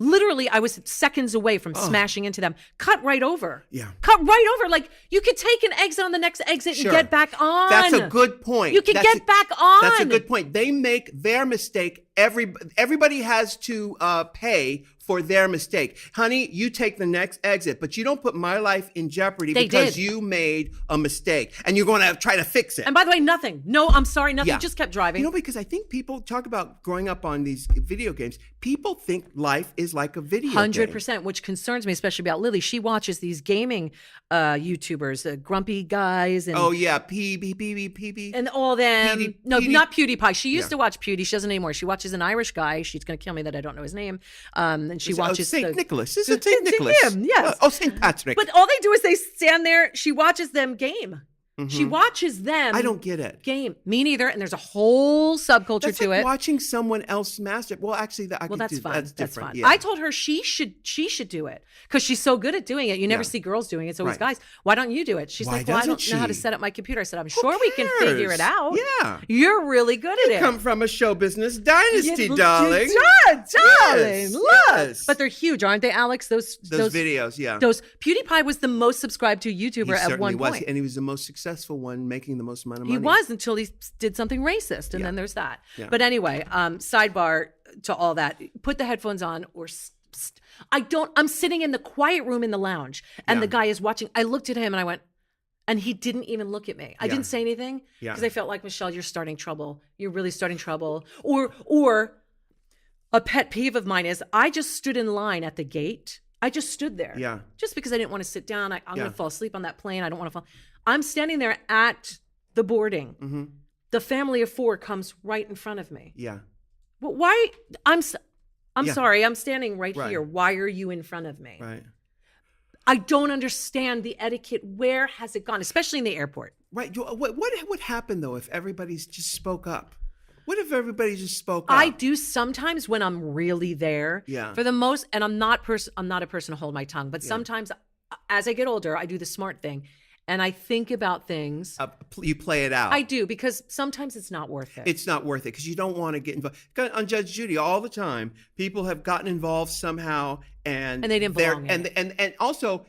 Literally, I was seconds away from smashing into them. Cut right over. Yeah. Cut right over. Like, you could take an exit on the next exit and get back on. That's a good point. You could get back on. That's a good point. They make their mistake. Everybody has to pay for their mistake. Honey, you take the next exit, but you don't put my life in jeopardy because you made a mistake and you're going to try to fix it. And by the way, nothing. No, I'm sorry, nothing. Just kept driving. Because I think people talk about growing up on these video games. People think life is like a video 100%, game. which concerns me, especially about Lily. She watches these gaming YouTubers, grumpy guys. And, PB. And all them. Not PewDiePie. She used to watch Pewdie. She doesn't anymore. She watches an Irish guy. She's going to kill me that I don't know his name. And she watches St. Nicholas. Is it St. Nicholas? Him, yes. St. Patrick. But all they do is they stand there. She watches them game. Mm-hmm. She watches them. I don't get it. Game. Me neither. And there's a whole subculture that's to like it. Watching someone else master. Well, actually, that's fine. That's different. That's fine. Yeah. I told her she should do it because she's so good at doing it. You never see girls doing it. It's always guys. Why don't you do it? She's like, well, I don't know how to set up my computer. I said, I'm sure we can figure it out. Yeah. You're really good at it. You come from a show business dynasty, darling. Darling. Yes. Look. Yes. But they're huge, aren't they, Alex? Those videos, yeah. PewDiePie was the most subscribed to YouTuber at one point. And he was the most successful one, making the most amount of money. He was until he did something racist, and then there's that. Yeah. But anyway, sidebar to all that. Put the headphones on, or I'm sitting in the quiet room in the lounge, and the guy is watching. I looked at him and I went, and he didn't even look at me. I didn't say anything because I felt like, Michelle, you're starting trouble. You're really starting trouble. Or a pet peeve of mine is I just stood in line at the gate. I just stood there. Yeah. Just because I didn't want to sit down. I'm going to fall asleep on that plane. I don't want to fall. I'm standing there at the boarding. Mm-hmm. The family of 4 comes right in front of me. Yeah. But why? I'm sorry. I'm standing right here. Why are you in front of me? Right. I don't understand the etiquette. Where has it gone? Especially in the airport. Right. What would happen though if everybody's just spoke up? What if everybody just spoke up? I do sometimes when I'm really there. Yeah. For the most, and I'm not a person to hold my tongue, but sometimes as I get older, I do the smart thing. And I think about things. You play it out. I do, because sometimes it's not worth it. It's not worth it because you don't want to get involved. On Judge Judy, all the time, people have gotten involved somehow, and they didn't belong. And also,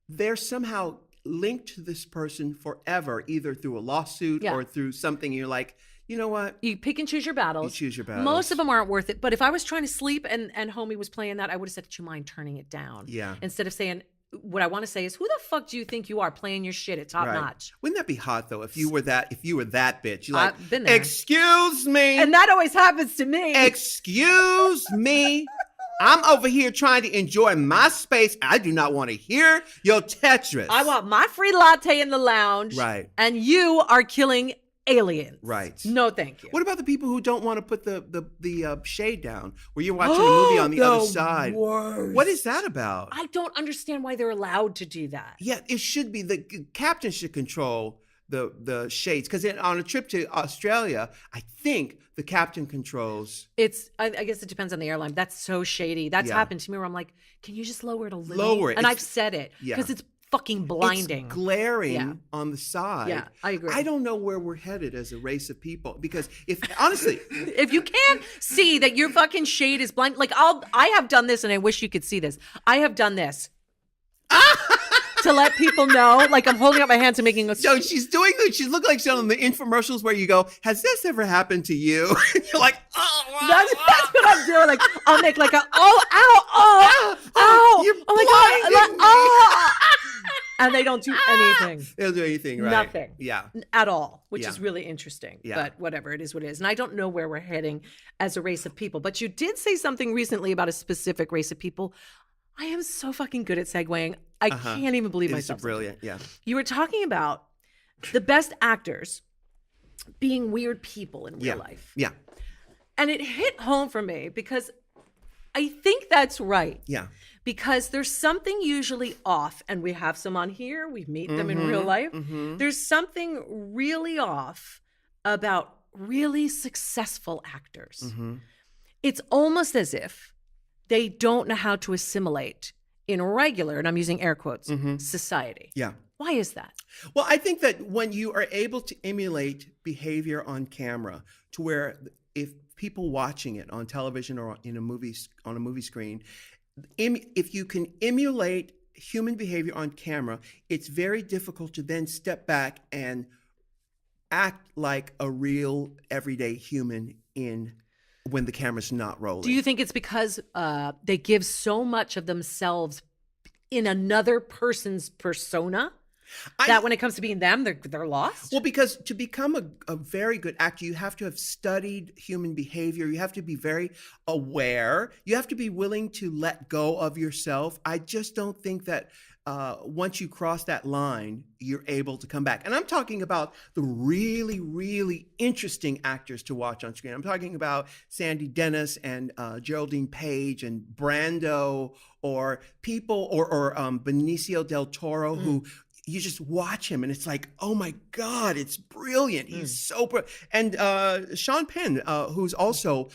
they're somehow linked to this person forever, either through a lawsuit or through something. You're like, you know what? You pick and choose your battles. Most of them aren't worth it. But if I was trying to sleep and homie was playing that, I would have said, "Do you mind turning it down?" Yeah. Instead of saying. What I want to say is, who the fuck do you think you are playing your shit at top notch? Wouldn't that be hot though? If you were that bitch, you're like, I've been there. Excuse me, and that always happens to me. Excuse me, I'm over here trying to enjoy my space. I do not want to hear your Tetris. I want my free latte in the lounge, right? And you are killing aliens. Right. No, thank you. What about the people who don't want to put the shade down where you're watching a movie on the other side? Worst. What is that about? I don't understand why they're allowed to do that. Yeah, it should be. The captain should control the shades, because on a trip to Australia, I think the captain controls. I guess it depends on the airline. That's so shady. That's happened to me where I'm like, can you just lower it a little? Lower it. And I've said it because it's fucking blinding. It's glaring Yeah. on the side. Yeah, I agree. I don't know where we're headed as a race of people because if honestly, If you can't see that your fucking shade is blind, like I have done this, and I wish you could see this. I have done this to let people know, like I'm holding up my hands and making a. so she's doing this. She looks like some of the infomercials where you go, "Has this ever happened to you?" You're like, "Oh, wow, That's what I'm doing. Like I'll make like a ow, you're oh my god, blinding me." oh. And they don't do anything. They don't do anything, right? Nothing. Yeah. At all, which Yeah. is really interesting. Yeah. But whatever, it is what it is. And I don't know where we're heading as a race of people. But you did say something recently about a specific race of people. I am so fucking good at segueing. I can't even believe It's myself. brilliant. Yeah. You were talking about the best actors being weird people in real life. Yeah. And it hit home for me because I think that's right. Yeah. Because there's something usually off, and we have some on here. We meet them in real life. There's something really off about really successful actors. It's almost as if they don't know how to assimilate in regular, and I'm using air quotes, society. Yeah. Why is that? Well, I think that when you are able to emulate behavior on camera to where if people watching it on television or in a movie on a movie screen, if you can emulate human behavior on camera, it's very difficult to then step back and act like a real everyday human when the camera's not rolling. Do you think it's because they give so much of themselves in another person's persona that when it comes to being them, they're lost? Well, because to become a very good actor, you have to have studied human behavior. You have to be very aware. You have to be willing to let go of yourself. I just don't think that once you cross that line, you're able to come back. And I'm talking about the really, really interesting actors to watch on screen. I'm talking about Sandy Dennis and Geraldine Page and Brando or people or Benicio del Toro who you just watch him and it's like, oh my God, it's brilliant. He's so brilliant. And Sean Penn, who's also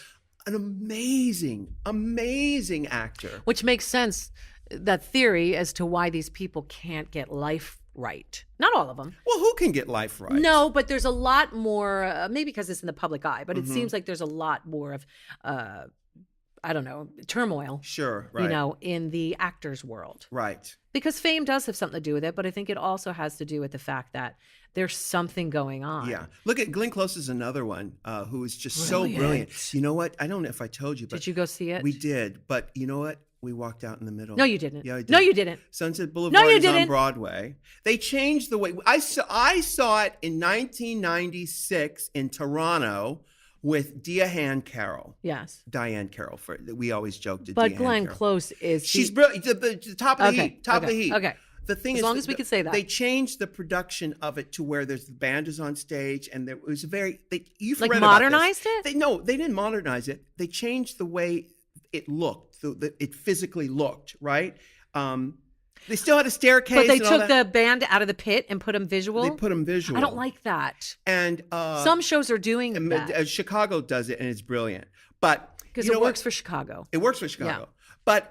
an amazing, amazing actor. Which makes sense, that theory as to why these people can't get life right. Not all of them. Well, who can get life right? No, but there's a lot more, maybe because it's in the public eye, but it seems like there's a lot more of, I don't know, turmoil. Sure, right. You know, in the actor's world. Right. Because fame does have something to do with it, but I think it also has to do with the fact that there's something going on. Yeah. Look at Glenn Close is another one who is just so brilliant. You know what? I don't know if I told you, but Did you go see it? we did. But you know what? We walked out in the middle. No, you didn't. Yeah, I did. No, you didn't. Sunset Boulevard you is on didn't. Broadway. They changed the way I saw it in 1996 in Toronto with Diane Carroll. Yes. Diane Carroll. We always joked at But Diane Glenn Carroll. Close is... She's brilliant. The top of the Okay, heat. Top of okay, the heat. okay. The thing As is, long as we could say that. they changed the production of it to where the band is on stage, and there was you've Like read about this. modernized it? They didn't modernize it. They changed the way it looked, it physically looked, right? They still had a staircase. But they and all took that. the band out of the pit and put them visual? They put them visual. I don't like that. And Some shows are doing that. Chicago does it, and it's brilliant. But Because you know it works what? for Chicago. It works for Chicago. But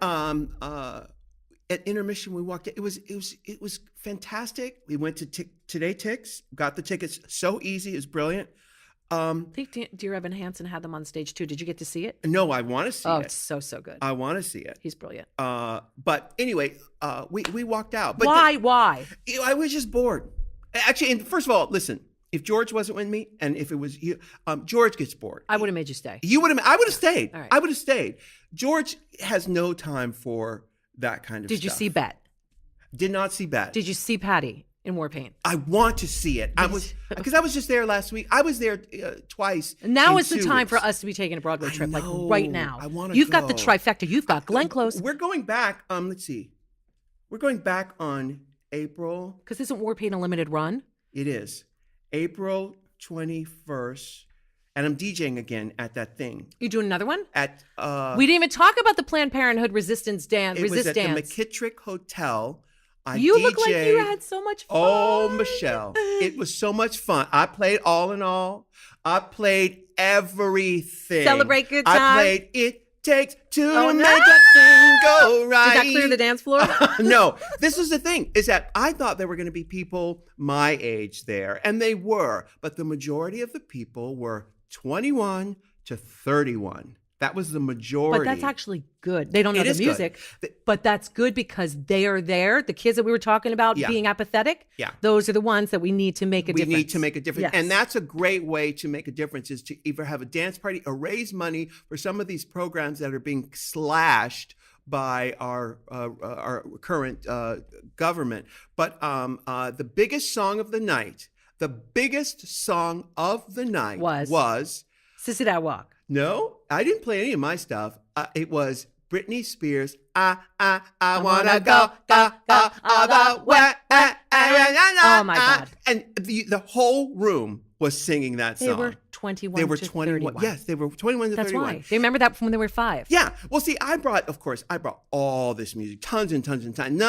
at intermission, we walked in. It was fantastic. We went to Today Tix, got the tickets so easy. It was brilliant. I think Dear Evan Hansen had them on stage too. Did you get to see it? No, I want to see Oh, it. it's so good. I want to see it. He's brilliant. But anyway, we walked out. But Why? I was just bored. Actually, and first of all, listen. If George wasn't with me, and if it was you, George gets bored. I would have made you stay. I would have stayed. All right. I would have stayed. George has no time for that kind of stuff. Did you see Bet? Did not see Bet. Did you see Patty in War Paint? I want to see it. I was just there last week. I was there twice. Now in is the 2 time weeks. for us to be taking a Broadway trip, know. like right now. I wanna You've got the go. trifecta. You've got Glenn Close. We're going back. Let's see. We're going back on April. Because isn't War Paint a limited run? It is April 21st, and I'm DJing again at that thing. You doing another one? At We didn't even talk about the Planned Parenthood resistance dance. it was Resist at dance. the McKittrick Hotel. I You look like you DJ'd. had so much fun. Oh, Michelle, it was so much fun. I played all in all. I played everything. Celebrate good time. I played It takes to Oh, no! make a thing go right. Did that clear the dance floor? No, this is the thing, is that I thought there were going to be people my age there, and they were, but the majority of the people were 21 to 31. That was the majority. But that's actually good. They don't know It the is good. music, but that's good because they are there. The kids that we were talking about Yeah. being apathetic, Yeah. those are the ones that we need to make a difference. We need to make a difference. Yes. And that's a great way to make a difference, is to either have a dance party or raise money for some of these programs that are being slashed by our current government. But the biggest song of the night was Sissy That Walk. no, I didn't play any of my stuff. It was Britney Spears. I wanna go all the way. Oh my God. And the whole room was singing that song. They were 21 They were to 21. 31. Yes, they were 21 to That's 31. why. They remember that from when they were 5. Yeah. Well, see, I brought all this music, tons and tons and tons.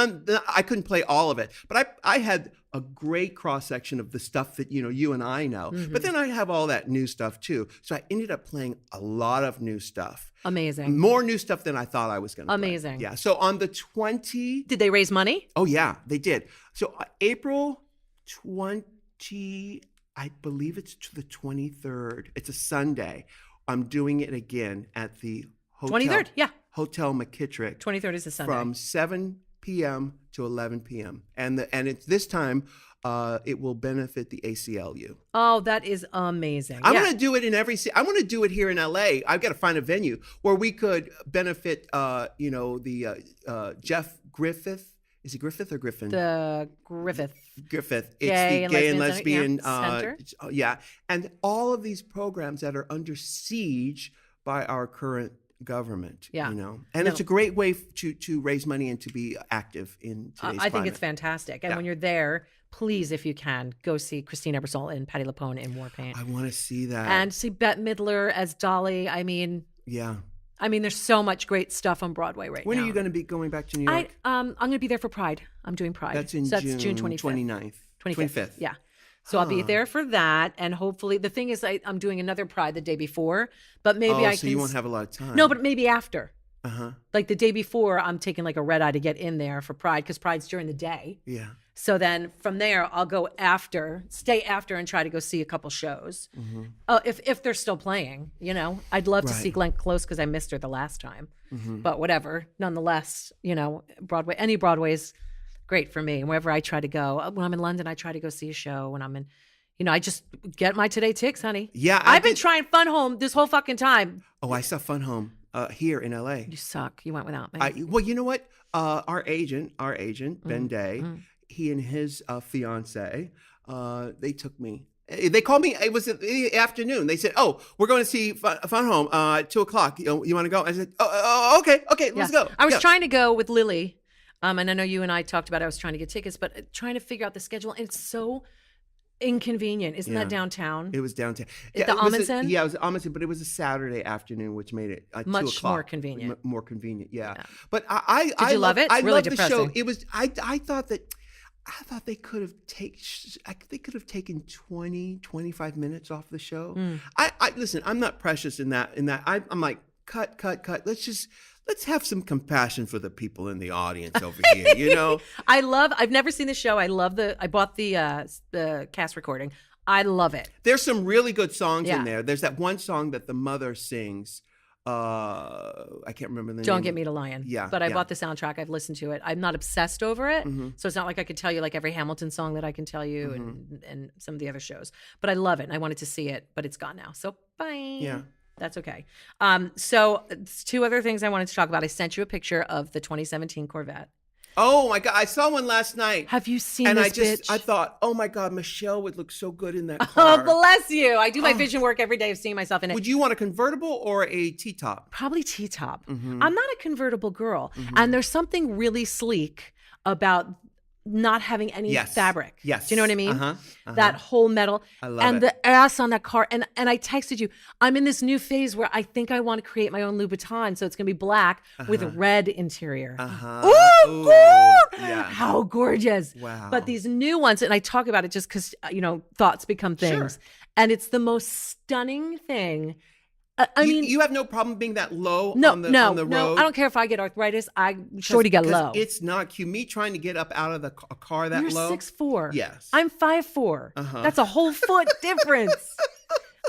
I couldn't play all of it, but I had a great cross section of the stuff that, you and I know. Mm-hmm. But then I have all that new stuff too. So I ended up playing a lot of new stuff. Amazing. More new stuff than I thought I was going to play. Amazing. Yeah. So on the 20, Did they raise money? oh yeah, they did. So April 20, I believe it's to the 23rd. It's a Sunday. I'm doing it again at the hotel. 23rd? Yeah. Hotel McKittrick. 23rd is a Sunday. From 7 p.m. to 11 p.m. And it's this time it will benefit the ACLU. Oh, that is amazing. I want to do it in every city. I want to do it here in LA. I've got to find a venue where we could benefit the Jeff Griffith. Is he Griffith or Griffin? The Griffith. Griffith. It's Gay the Gay and and Lesbian Center? yeah. And all of these programs that are under siege by our current government. Yeah. And it's a great way to raise money and to be active in today's I think climate. it's fantastic. And Yeah. when you're there, please, if you can, go see Christine Ebersole and Patti LuPone in Warpaint. I want to see that. And see Bette Midler as Dolly. I mean, yeah. there's so much great stuff on Broadway right When now. are you going to be going back to New York? I'm going to be there for Pride. I'm doing Pride. That's in so June, that's June 25th. 29th. 25th. Yeah. So I'll be there for that. And hopefully, the thing is, I'm doing another Pride the day before, but maybe I so can. you won't have a lot of time. No, but maybe after. Uh-huh. Like the day before, I'm taking like a red eye to get in there for Pride because Pride's during the day. Yeah. So then from there, I'll go stay after and try to go see a couple shows. Mm-hmm. If they're still playing, I'd love to see Glenn Close because I missed her the last time. Mm-hmm. But whatever, nonetheless, Broadway, any Broadway's great for me. And wherever I try to go, when I'm in London, I try to go see a show. When I'm in, I just get my Today Ticks, honey. Yeah. I've been trying Fun Home this whole fucking time. Oh, I saw Fun Home here in LA. You suck. You went without me. Well, you know what? Our agent, Ben Day, he and his fiance, they took me. They called me. It was in the afternoon. They said, "Oh, we're going to see Fun Home at 2:00. You want to go?" I said, "Oh, okay, let's go." I was Yeah. trying to go with Lily, and I know you and I talked about I was trying to get tickets, but trying to figure out the schedule. And it's so inconvenient. Isn't that downtown? It was downtown. At the Amundsen? Yeah, it was Amundsen, but it was a Saturday afternoon, which made it 2:00. Much more convenient. More convenient, yeah. But I Did you love it? It's I really loved the show. depressing. It was. I thought they could have taken 20, 25 minutes off the show. I listen. I'm not precious in that. I'm like cut. Let's have some compassion for the people in the audience over here. I've never seen the show. I bought the cast recording. I love it. There's some really good songs Yeah. in there. There's that one song that the mother sings. I can't remember the name. Don't Get Me to Lion. Yeah, But I yeah. bought the soundtrack. I've listened to it. I'm not obsessed over it. Mm-hmm. So it's not like I could tell you like every Hamilton song that I can tell you and some of the other shows. But I love it. And I wanted to see it, but it's gone now. So bye. Yeah. That's okay. So two other things I wanted to talk about. I sent you a picture of the 2017 Corvette. Oh my God! I saw one last night. Have you seen And this bitch? I thought, oh my God, Michelle would look so good in that Oh, car. bless you. I do my vision work every day of seeing myself in it. Would you want a convertible or a T-top? Probably T-top. Mm-hmm. I'm not a convertible girl. And there's something really sleek about not having any Yes. fabric. Yes. Do you know what I mean? Uh-huh. That whole metal. I love and it. the ass on that car. And I texted you, I'm in this new phase where I think I want to create my own Louboutin. So it's going to be black with red interior. Uh-huh. Ooh, Ooh, good. yeah. How gorgeous. Wow. But these new ones, and I talk about it just because, thoughts become things. Sure. And it's the most stunning thing. I mean, you have no problem being that low no, on the no, road? I don't care if I get arthritis. I'm sure to get low. It's not cute. Me trying to get up out of a car that You're low. 6'4". Yes. I'm 5'4". Uh-huh. That's a whole foot difference.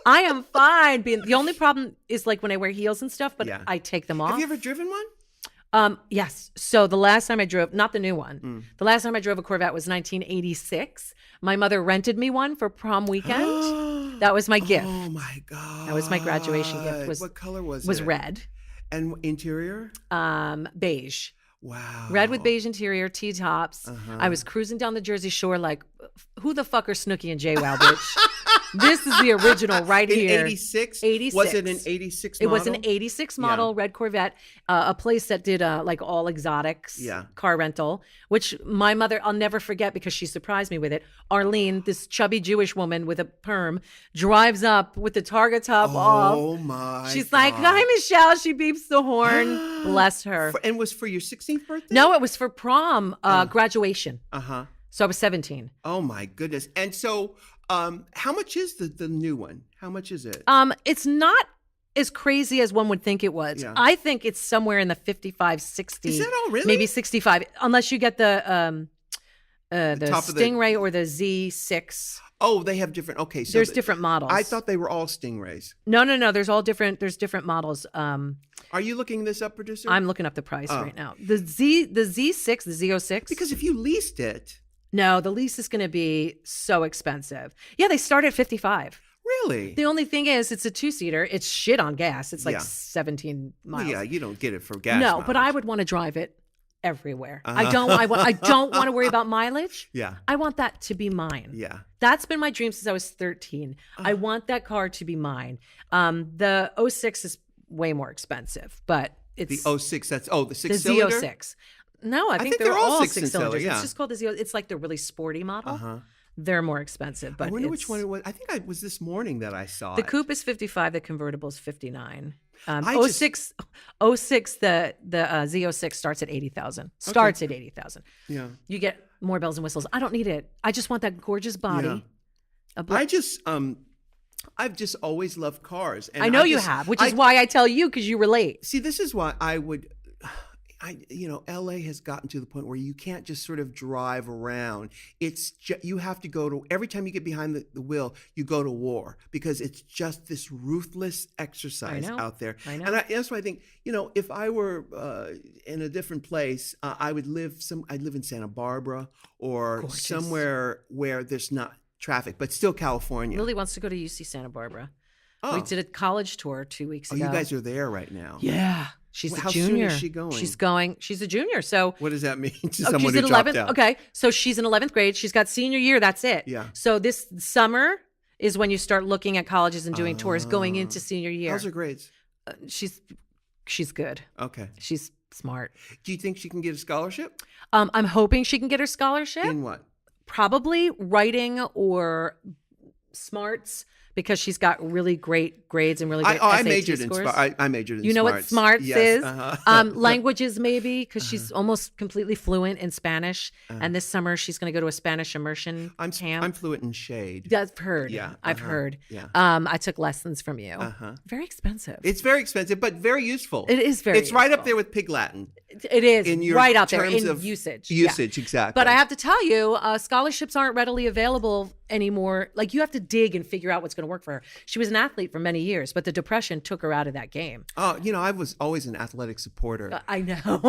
I am fine. The only problem is like when I wear heels and stuff, but Yeah. I take them off. Have you ever driven one? Yes. So the last time I drove, not the new one, the last time I drove a Corvette was 1986. My mother rented me one for prom weekend. That was my gift. Oh my God. That was my graduation gift. What color was it? Was red. And interior? Beige. Wow. Red with beige interior, T-tops. I was cruising down the Jersey Shore like, who the fuck are Snooki and JWoww, bitch? This is the original right here. In 86? 86. Was it an 86 model? It was an 86 model red Corvette, a place that did like all exotics car rental, which my mother, I'll never forget because she surprised me with it. Arlene, this chubby Jewish woman with a perm, drives up with the Targa top off. Oh my She's God. like, hi, Michelle. She beeps the horn. Bless her. And was for your 16th birthday? No, it was for prom graduation. Uh-huh. So I was 17. Oh my goodness. And so how much is the new one? How much is it? It's not as crazy as one would think it was. Yeah. I think it's somewhere in the 55, 60. Is that all really? Maybe 65, unless you get the top of the- Stingray or the Z6. Oh, they have different. Okay, so There's different models. I thought they were all Stingrays. No. There's all different. There's different models. Are you looking this up, producer? I'm looking up the price right now. The Z6, the Z06. Because if you leased it, No, the lease is going to be so expensive. Yeah, they start at 55. really? The only thing is, it's a 2-seater. It's shit on gas. It's like Yeah. 17 miles. Well, yeah, you don't get it for gas. No, but I mileage. would want to drive it everywhere. I don't want to worry about mileage. Yeah, I want that to be mine. yeah. That's been my dream since I was 13. I want that car to be mine. The 06 is way more expensive, but it's The 06. That's the the 6-cylinder. Z06. No, I think they're they're all all 6-cylinder, six-cylinders. yeah. It's just called the Z06. It's like the really sporty model. Uh-huh. They're more expensive, but I wonder it's- which one it was. I think it was this morning that I saw The it. coupe is 55. The convertible is 59. I just- 06, the Z06 starts at 80,000. Starts at 80,000. Yeah. You get more bells and whistles. I don't need it. I just want that gorgeous body. Yeah. I've just always loved cars. And I know you have, which is why I tell you, because you relate. See, this is why LA has gotten to the point where you can't just sort of drive around. You have to go to, every time you get behind the wheel, you go to war because it's just this ruthless exercise out there. I know. And that's why I think, if I were in a different place, I'd live in Santa Barbara or Gorgeous. somewhere where there's not traffic, but still California. Lily wants to go to UC Santa Barbara. Oh. We did a college tour 2 weeks ago. You guys are there right now. Yeah. She's Well, a how junior. soon is she going? She's a junior. So What does that mean to Oh, someone she's who in dropped 11th. out? Okay. So she's in 11th grade. She's got senior year. That's it. Yeah. So this summer is when you start looking at colleges and doing tours going into senior year. How's her grades? She's good. Okay. She's smart. Do you think she can get a scholarship? I'm hoping she can get her scholarship. In what? Probably writing or smarts because she's got really great grades and really great I SAT majored scores. I majored in You know what smarts. smarts Yes, is? uh-huh. Languages maybe because she's almost completely fluent in Spanish. And this summer she's going to go to a Spanish immersion camp. I'm fluent in shade. I've heard. Yeah, I've heard. yeah. I took lessons from you. Uh-huh. Very expensive. It's very expensive, but very useful. It is very It's right up useful. there with Pig Latin. It is in your right up there terms in of usage. Usage, exactly. But I have to tell you, scholarships aren't readily available anymore. Like you have to dig and figure out what's going to work for her. She was an athlete for many years, but the depression took her out of that game. Oh, I was always an athletic supporter. I know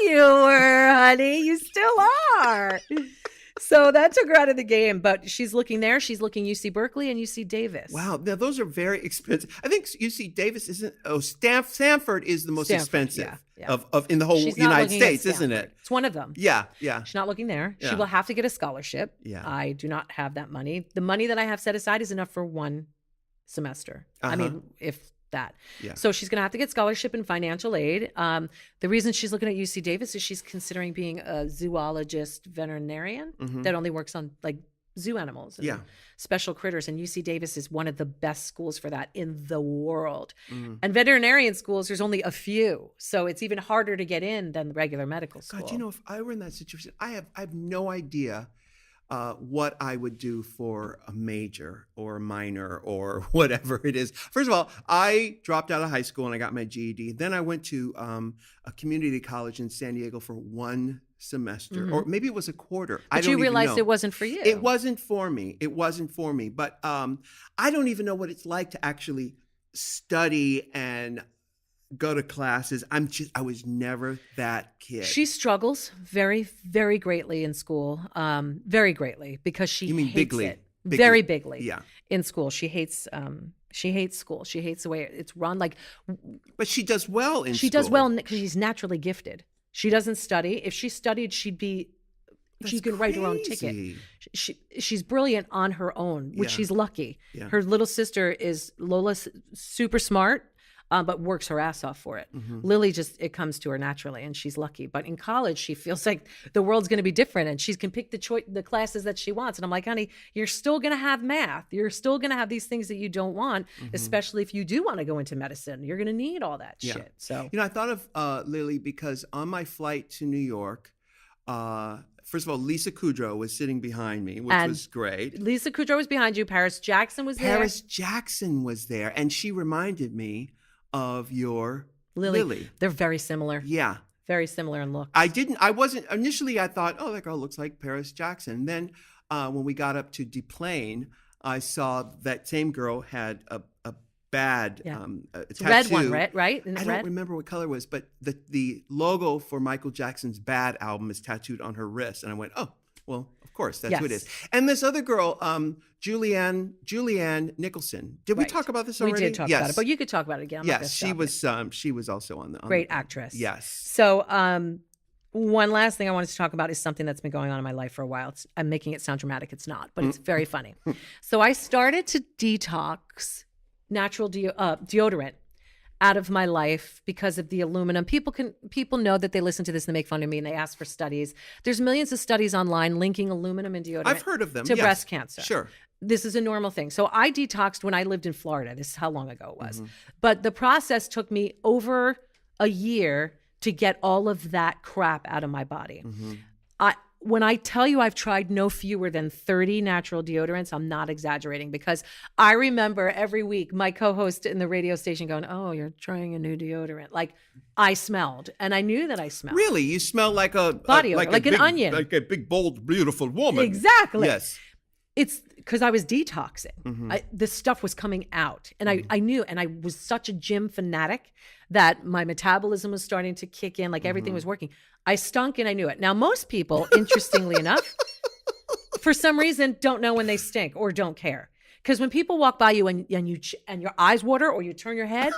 you were, honey. You still are. So that took her out of the game, but she's looking there. She's looking UC Berkeley and UC Davis. Wow, now those are very expensive. I think UC Davis isn't. Oh, Stanford is the most Stanford, expensive yeah. of in the whole She's not United looking at States, isn't Stanford. it? It's one of them. Yeah, yeah. She's not looking there. She Yeah. will have to get a scholarship. Yeah. I do not have that money. The money that I have set aside is enough for one semester. I mean, if that. Yeah. So she's going to have to get scholarship and financial aid. The reason she's looking at UC Davis is she's considering being a zoologist veterinarian that only works on like zoo animals and Yeah. special critters. And UC Davis is one of the best schools for that in the world. And veterinarian schools, there's only a few. So it's even harder to get in than the regular medical school. God, if I were in that situation, I have no idea what I would do for a major or a minor or whatever it is. First of all, I dropped out of high school and I got my GED. Then I went to a community college in San Diego for one semester, or maybe it was a quarter. I But don't you even realized know. it wasn't for you. It wasn't for me. It wasn't for me. But I don't even know what it's like to actually study and go to classes. I was never that kid. She struggles very, very greatly in school, very greatly, because she You mean hates bigly? it. Bigly. Very bigly. Yeah. In school, she hates school. She hates the way it's run. Like, But she does well in she school. does well because she's naturally gifted. She doesn't study. If she studied, she can write her own ticket. She's brilliant on her own, which Yeah. she's lucky. Yeah. Her little sister is Lola's super smart, but works her ass off for it. Lily it comes to her naturally, and she's lucky. But in college, she feels like the world's going to be different, and she can pick the classes that she wants. And I'm like, honey, you're still going to have math. You're still going to have these things that you don't want, especially if you do want to go into medicine. You're going to need all that shit. So, I thought of Lily because on my flight to New York, first of all, Lisa Kudrow was sitting behind me, which was great. Lisa Kudrow was behind you. Paris Jackson was there. Paris Jackson was there, and she reminded me of your Lily. They're very similar. Yeah. Very similar in looks. Initially I thought, oh, that girl looks like Paris Jackson. Then when we got up to deplane, I saw that same girl had a bad It's tattoo. red one, right? Isn't it I red? don't remember what color it was, but the logo for Michael Jackson's Bad album is tattooed on her wrist. And I went, oh, well, of course, that's who it is. And this other girl, Julianne Nicholson. Did we talk about this already? We did talk about it, but you could talk about it again. Yes, she was also on the great actress. Yes. So one last thing I wanted to talk about is something that's been going on in my life for a while. I'm making it sound dramatic. It's not, but it's very funny. So I started to detox natural deodorant out of my life because of the aluminum. People know that they listen to this and they make fun of me and they ask for studies. There's millions of studies online linking aluminum and deodorant. I've heard of them. To breast cancer. Sure. This is a normal thing. So I detoxed when I lived in Florida. This is how long ago it was. But the process took me over a year to get all of that crap out of my body. When I tell you I've tried no fewer than 30 natural deodorants, I'm not exaggerating, because I remember every week my co-host in the radio station going, oh, you're trying a new deodorant. Like, I smelled, and I knew that I smelled. Really? You smell like a body odor, like an onion. Like a big, bold, beautiful woman. Exactly. Yes. It's because I was detoxing. The stuff was coming out. And I knew, and I was such a gym fanatic that my metabolism was starting to kick in, like everything was working. I stunk and I knew it. Now, most people, interestingly enough, for some reason, don't know when they stink or don't care. Because when people walk by you and your eyes water or you turn your head,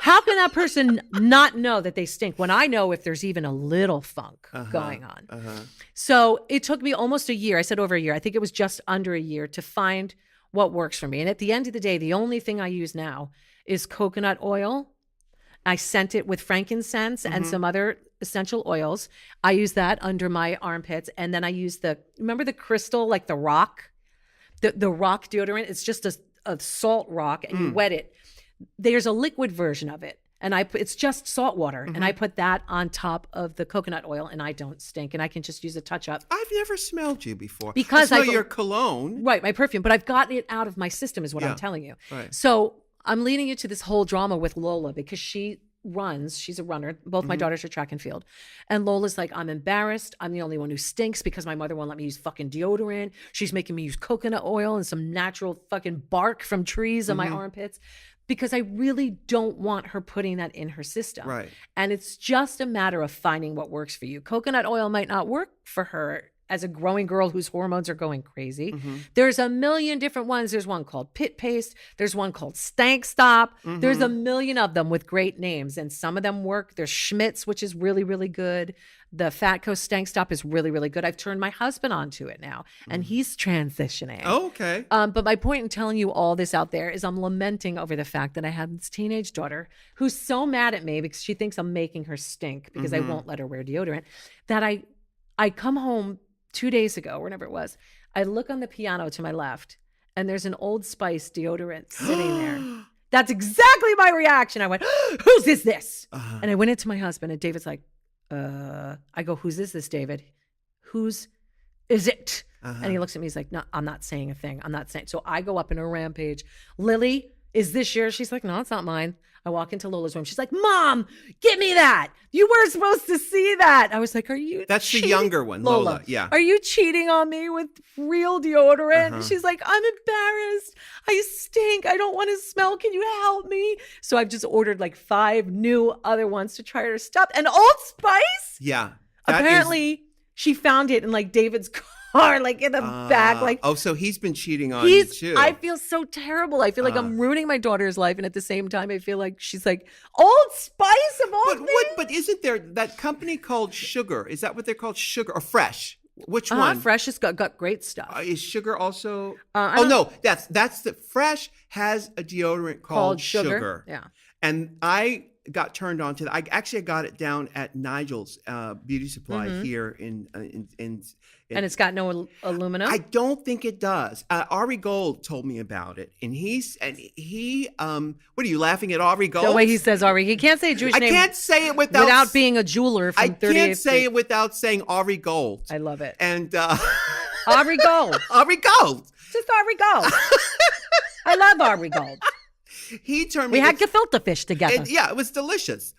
how can that person not know that they stink when I know if there's even a little funk going on? So it took me almost a year. I said over a year. I think it was just under a year to find what works for me. And at the end of the day, the only thing I use now is coconut oil. I scent it with frankincense and some other essential oils. I use that under my armpits. And then I use remember the crystal, like the rock? The rock deodorant? It's just a salt rock and you wet it. There's a liquid version of it. And it's just salt water. And I put that on top of the coconut oil and I don't stink. And I can just use a touch up. I've never smelled you before. Because I smell your cologne. Right, my perfume. But I've gotten it out of my system is what I'm telling you. Right. So I'm leading you to this whole drama with Lola because she's a runner. Both my daughters are track and field. And Lola's like, I'm embarrassed. I'm the only one who stinks because my mother won't let me use fucking deodorant. She's making me use coconut oil and some natural fucking bark from trees on my armpits because I really don't want her putting that in her system. Right. And it's just a matter of finding what works for you. Coconut oil might not work for her as a growing girl whose hormones are going crazy. There's a million different ones. There's one called Pit Paste. There's one called Stank Stop. There's a million of them with great names, and some of them work. There's Schmidt's, which is really, really good. The Fatco Stank Stop is really, really good. I've turned my husband onto it now, and he's transitioning. Oh, okay. But my point in telling you all this out there is I'm lamenting over the fact that I have this teenage daughter who's so mad at me because she thinks I'm making her stink because I won't let her wear deodorant, that I come home 2 days ago, whenever it was, I look on the piano to my left and there's an Old Spice deodorant sitting there. That's exactly my reaction. I went, whose is this? And I went into my husband and David's like, I go, whose is this, David? Whose is it? And he looks at me, he's like, no, I'm not saying a thing. I'm not saying. So I go up in a rampage. Lily, is this yours? She's like, no, it's not mine. I walk into Lola's room. She's like, Mom, give me that. You weren't supposed to see that. I was like, are you That's cheating? the younger one, Lola. Yeah. Are you cheating on me with real deodorant? She's like, I'm embarrassed. I stink. I don't want to smell. Can you help me? So I've just ordered like 5 new other ones to try her stuff. And Old Spice? Yeah. Apparently she found it in like David's car, like in the back. Like, oh, so he's been cheating on you too. I feel so terrible. I feel like I'm ruining my daughter's life, and at the same time, I feel like she's like Old Spice of all things. But isn't there that company called Sugar? Is that what they're called? Sugar or Fresh? Which one? Fresh has got great stuff. Is Sugar also? No, that's the Fresh has a deodorant called Sugar. Yeah, and I got turned on to that. I actually got it down at Nigel's beauty supply here in and it's got no aluminum. I don't think it does. Ari Gold told me about it, and he what are you laughing at Ari Gold? The way he says Ari, he can't say a Jewish name. I can't say it without being a jeweler from 38th Street. I can't say it without saying Ari Gold. I love it. And Ari Gold. Ari Gold. Just Ari Gold. I love Ari Gold. He turned me. We had gefilte fish together. It was delicious.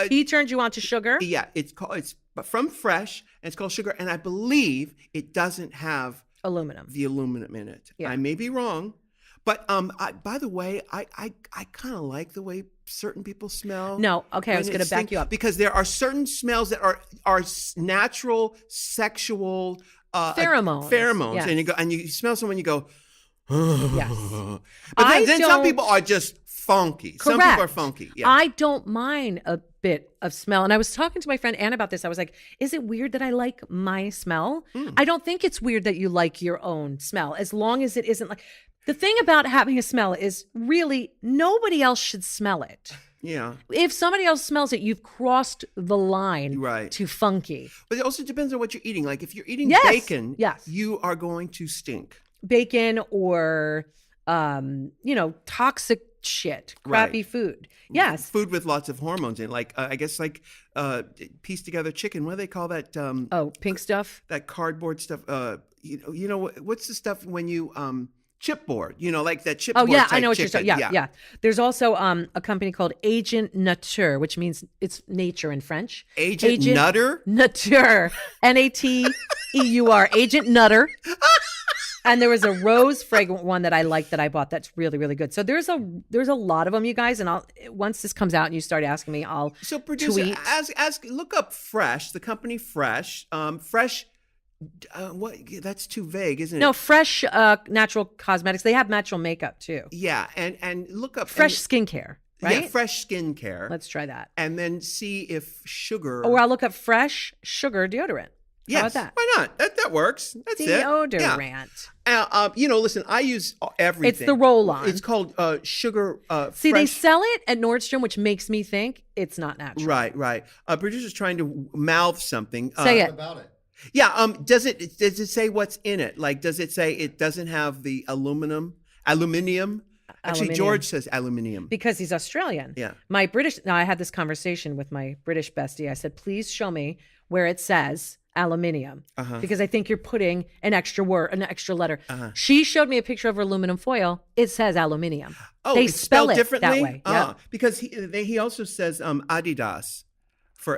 He turned you on to Sugar. Yeah, it's from Fresh, and it's called Sugar, and I believe it doesn't have the aluminum in it. Yeah. I may be wrong, but by the way, I kind of like the way certain people smell. No, okay, I was going to back you up because there are certain smells that are natural sexual pheromones, yes. and you smell someone, you go. Yes. But then some people are just funky. Correct. Some people are funky. Yeah. I don't mind a bit of smell. And I was talking to my friend Anne about this. I was like, is it weird that I like my smell? I don't think it's weird that you like your own smell, as long as it isn't like. The thing about having a smell is really nobody else should smell it. Yeah. If somebody else smells it, you've crossed the line to funky. But it also depends on what you're eating. Like if you're eating bacon, you are going to stink. Bacon or, toxic shit, crappy food. Yes. Food with lots of hormones in it. Like, I guess like pieced together chicken. What do they call that? Pink stuff? That cardboard stuff. What's the stuff when you, chipboard, like that chipboard. Oh yeah, type I know what chicken. you're saying. Yeah. There's also a company called Agent Nature, which means it's nature in French. Agent Nutter? Nature. N-A-T-E-U-R. Agent Nutter. And there was a rose fragrant one that I liked that I bought. That's really, really good. So there's a lot of them, you guys. And once this comes out and you start asking me, I'll producer, tweet. Look up Fresh, the company Fresh. Fresh. What? That's too vague, isn't it? No, Fresh natural cosmetics. They have natural makeup too. Yeah, and look up Fresh skincare. Right? Yeah, Fresh skincare. Let's try that. And then see if Sugar. Or I'll look up Fresh Sugar deodorant. Yes. How about that? Why not? That works. That's deodorant. Yeah. Listen, I use everything. It's the roll-on. It's called Sugar. See, Fresh. they sell it at Nordstrom, which makes me think it's not natural. Right. Producer's trying to mouth something. Say it about it. Yeah. Does it say what's in it? Like, does it say it doesn't have the aluminium? Actually, George says aluminium because he's Australian. Yeah. Now I had this conversation with my British bestie. I said, please show me where it says aluminium, because I think you're putting an extra letter. She showed me a picture of aluminum foil. It says aluminium. Oh, they it's spell spelled it differently? that way. Yeah. Because he also says Adidas.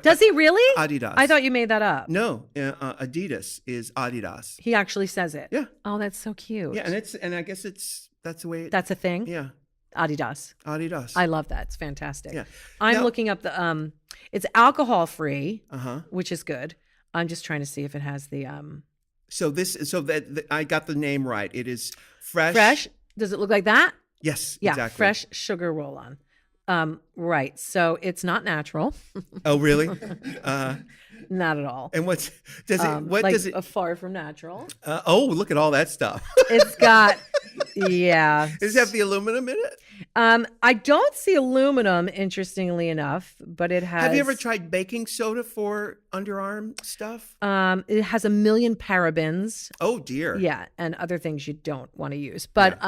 Does he really? Adidas. I thought you made that up. No, Adidas is Adidas. He actually says it. Yeah. Oh, that's so cute. Yeah, and I guess that's the way. That's a thing. Yeah. Adidas. I love that. It's fantastic. Yeah. I'm looking up the it's alcohol free, which is good. I'm just trying to see if it has the So that I got the name right. It is Fresh. Fresh. Does it look like that? Yes, yeah, exactly. Fresh sugar roll-on. Right. So it's not natural. Oh, really? Not at all. And does it far from natural? Look at all that stuff. It's got yeah. Does it have the aluminum in it? I don't see aluminum, interestingly enough, but it has. Have you ever tried baking soda for underarm stuff? It has 1 million parabens. Oh dear. Yeah, and other things you don't want to use. But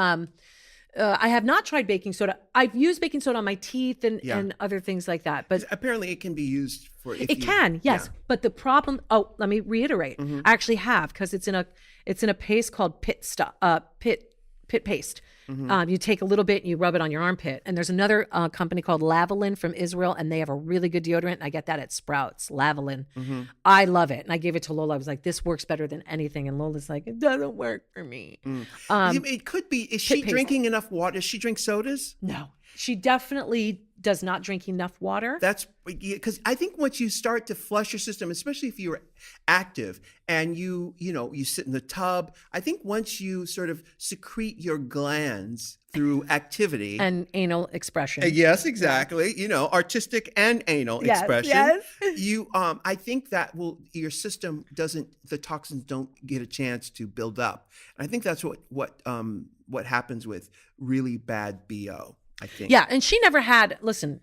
I have not tried baking soda. I've used baking soda on my teeth Yeah. and other things like that. But Apparently, it can be used for. it can, yes. But the problem. Oh, let me reiterate. I actually have, because it's in a paste called pit paste. You take a little bit and you rub it on your armpit. And there's another company called Lavalin from Israel, and they have a really good deodorant. And I get that at Sprouts, Lavalin. I love it. And I gave it to Lola. I was like, this works better than anything. And Lola's like, it doesn't work for me. It could be. Is she paste. drinking enough water? Does she drink sodas? No, she definitely does not drink enough water. That's because I think once you start to flush your system, especially if you're active and you sit in the tub, I think once you sort of secrete your glands through activity And anal expression. yes, exactly. Artistic and anal expression. Yes. I think that your system the toxins don't get a chance to build up. And I think that's what happens with really bad BO. I think. Yeah, and she never had. Listen,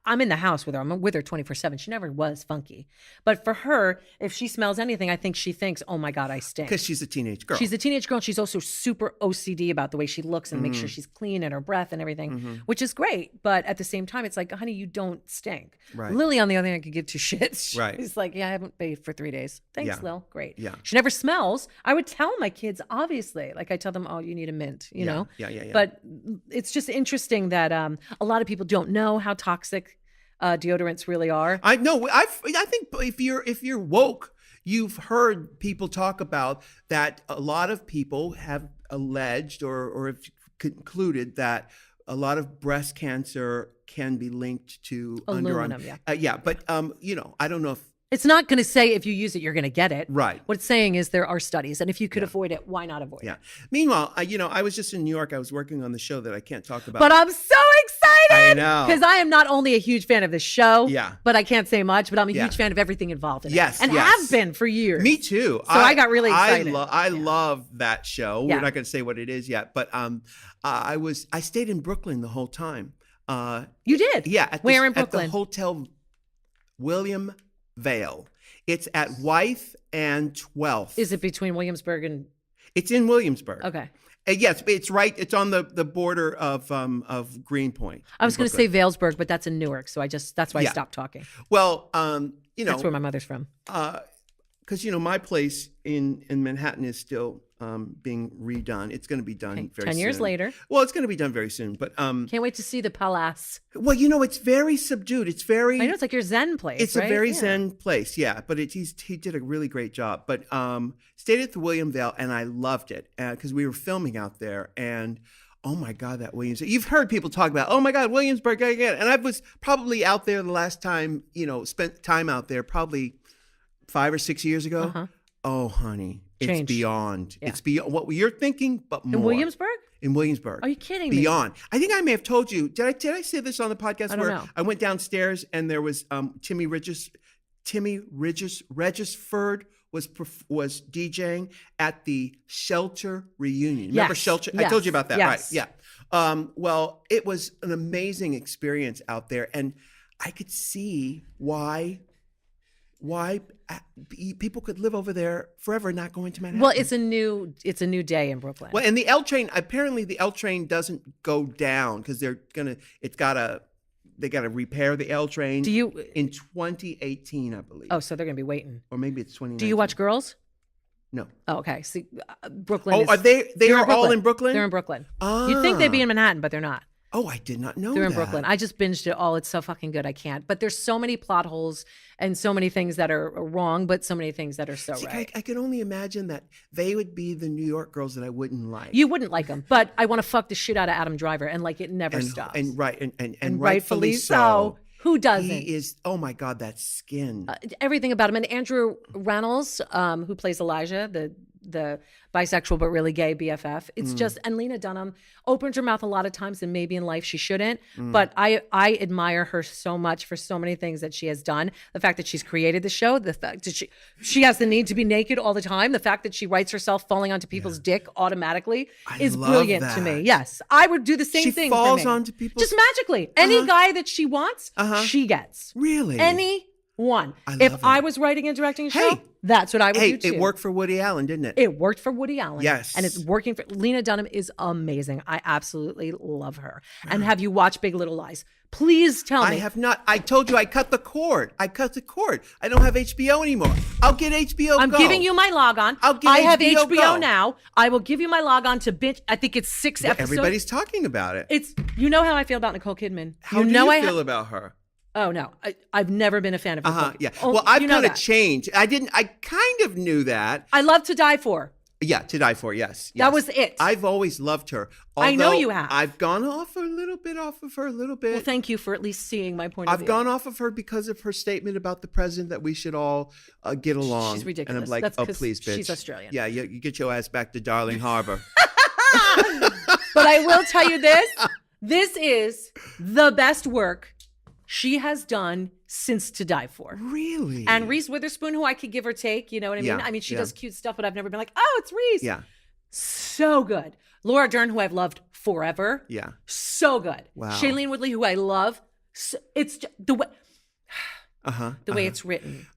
I'm in the house with her. I'm with her 24/7. She never was funky. But for her, if she smells anything, I think she thinks, "Oh my God, I stink." Because she's a teenage girl. She's a teenage girl, and she's also super OCD about the way she looks and make sure she's clean and her breath and everything, which is great. But at the same time, it's like, honey, you don't stink. Right. Lily, on the other hand, could give two shits. Right. She's like, yeah, I haven't bathed for 3 days. Thanks, Yeah. Lil. Great. Yeah. She never smells. I would tell my kids, obviously. Like I tell them, oh, you need a mint, you know? Yeah. But it's just interesting that a lot of people don't know how toxic deodorants really are. I know. I think if you're woke, you've heard people talk about that. A lot of people have alleged or have concluded that a lot of breast cancer can be linked to Aluminum, underarm. But I don't know if. It's not going to say if you use it, you're going to get it. Right. What it's saying is there are studies, and if you could avoid it, why not avoid it? Yeah. Meanwhile, I was just in New York. I was working on the show that I can't talk about. But I'm so excited. I know. Because I am not only a huge fan of the show, Yeah. but I can't say much, but I'm a Yeah. huge fan of everything involved in Yes, it. And yes. have been for years. Me too. So I got really excited. I love that show. Yeah. We're not going to say what it is yet, but I stayed in Brooklyn the whole time. You did? Yeah. Where in At the Brooklyn? Hotel William Vale. It's at Wythe and 12th. Is it between Williamsburg and... It's in Williamsburg. Okay. Yes, it's right. It's on the border of Greenpoint. I was going to say Valesburg, but that's in Newark, so that's why I stopped talking. Well, That's where my mother's from. because my place in Manhattan is still being redone. It's going to be done very 10 soon. years later. Well, it's going to be done very soon. But Can't wait to see the palace. well, it's very subdued. It's very. I know it's like your Zen place. It's right? a very Yeah. zen place, yeah. But he did a really great job. But stayed at the William Vale, and I loved it because we were filming out there. And oh my God, that Williams! You've heard people talk about, oh my God, Williamsburg again. And I was probably out there the last time, spent time out there, probably 5 or 6 years ago. Uh-huh. Oh, honey, Change. it's beyond. Yeah. It's beyond what you're thinking, but more. In Williamsburg? In Williamsburg. Are you kidding me? Beyond. I think I may have told you. Did I say this on the podcast? I don't know. I went downstairs and there was Timmy Regisford was DJing at the Shelter reunion. Remember Yes, Shelter? I yes, told you about that, yes. right? Yeah. Well, it was an amazing experience out there, and I could see why people could live over there forever, not going to Manhattan. Well, it's a new day in Brooklyn. Well, and the L train, apparently the L train doesn't go down because they got to repair the L train in 2018, I believe. Oh, so they're going to be waiting. Or maybe it's 2019. Do you watch Girls? No. Oh, okay. See, Brooklyn. Oh, is, are they they're are all in Brooklyn? They're in Brooklyn. Ah. You'd think they'd be in Manhattan, but they're not. Oh, I did not know They're in that. Brooklyn. I just binged it all. It's so fucking good. I can't. But there's so many plot holes and so many things that are wrong, but so many things that are so See, right. I could only imagine that they would be the New York girls that I wouldn't like. You wouldn't like them, but I want to fuck the shit out of Adam Driver, and like it never stops. And And rightfully so. Who doesn't? He is. Oh my God, that skin. Everything about him. And Andrew Reynolds, who plays Elijah, the bisexual but really gay BFF. It's just, and Lena Dunham opens her mouth a lot of times, and maybe in life she shouldn't. But I admire her so much for so many things that she has done. The fact that she's created the show, the fact that she has the need to be naked all the time, the fact that she writes herself falling onto people's dick automatically is love brilliant to that. me. Yes, I would do the same She thing. falls for me. onto people's- just magically. Any guy that she wants, she gets. Really? Any One. I If love I it. was writing and directing a show, Hey. that's what I would Hey, do too. it worked for Woody Allen, didn't it? It worked for Woody Allen. Yes. And it's working for Lena Dunham is amazing. I absolutely love her. And have you watched Big Little Lies? Please tell me. I have not. I told you I cut the cord. I don't have HBO anymore. I'll get HBO I'm Go. giving you my logon. I'll get I have HBO HBO Go. now. I will give you my logon to binge. I think it's 6 Well, episodes. everybody's talking about it. It's you know how I feel about Nicole Kidman. How you do know you I feel about her? Oh no, I've never been a fan of Nicole Kidman. Yeah. Oh, Well, I've you know kind of that. changed. I kind of knew that. I love To Die For. Yeah, To Die For, yes. That was it. I've always loved her. I know Although you have. I've gone off a little bit Well, thank you for at least seeing my point of I've view. gone off of her because of her statement about the president that we should all get along. She's ridiculous. And I'm like, That's oh, 'cause please, bitch. she's Australian. Yeah, you get your ass back to Darling Harbor. But I will tell you this. This is the best work she has done since To Die For. Really? And Reese Witherspoon, who I could give or take, you know what I mean? Yeah, I mean, she yeah. does cute stuff, but I've never been like, oh, it's Reese. Yeah, So good. Laura Dern, who I've loved forever. yeah. So good. Wow. Shailene Woodley, who I love. It's the way it's written.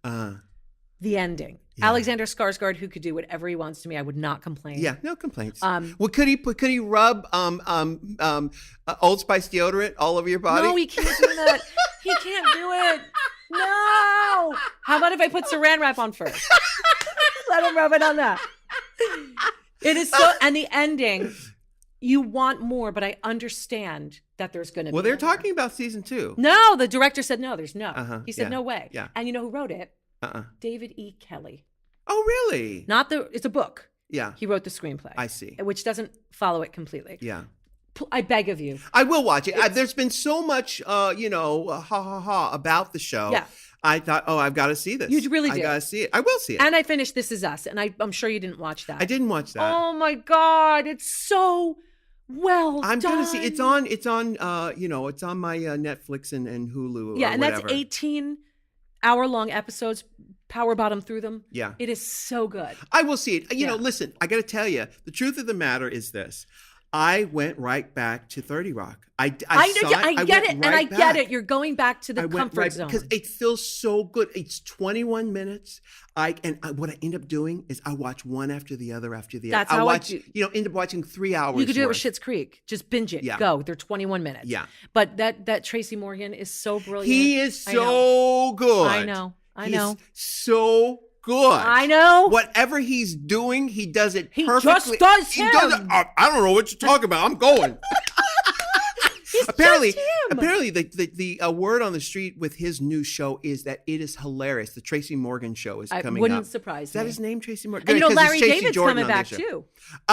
The ending. Yeah. Alexander Skarsgård, who could do whatever he wants to me, I would not complain. Yeah, no complaints. Well, could he rub Old Spice deodorant all over your body? No, he can't do that. He can't do it. No. How about if I put saran wrap on first? Let him rub it on that. It is so, and the ending, you want more, but I understand that there's going to be. Well, they're more. talking about season 2. No, the director said no, there's no. He said yeah, no way. yeah. And you know who wrote it? David E. Kelly. Oh, really? It's a book. Yeah. He wrote the screenplay. I see. Which doesn't follow it completely. Yeah. I beg of you. I will watch it. There's been so much, about the show. Yeah. I thought, I've got to see this. You really do. I got to see it. I will see it. And I finished This Is Us, and I'm sure you didn't watch that. I didn't watch that. Oh my God, it's so well I'm done. gonna see. It's on. It's on my Netflix and Hulu. Yeah, or and whatever. that's 18-hour-long episodes. Power bottom through them. Yeah, it is so good. I will see it. You know, Yeah. listen. I got to tell you, the truth of the matter is this. I went right back to 30 Rock. I get it, and I get it. You're going back to the comfort zone because it feels so good. It's 21 minutes. What I end up doing is I watch one after the other after the That's other. how I I watch. do. End up watching 3 hours. You could do it with worth. Schitt's Creek. Just binge it. Yeah. Go. They're 21 minutes. Yeah. But that Tracy Morgan is so brilliant. He is so good. I know. He's so good. I know. Whatever he's doing, he does it He perfectly. just does He him. does it. I don't know what you're talking about. I'm going. He's apparently, just him. apparently, the word on the street with his new show is that it is hilarious. The Tracy Morgan show is coming up. Wouldn't surprise Is that me. his name, Tracy Morgan? And you know, Because it's Larry Tracy David's Jordan coming on back this show.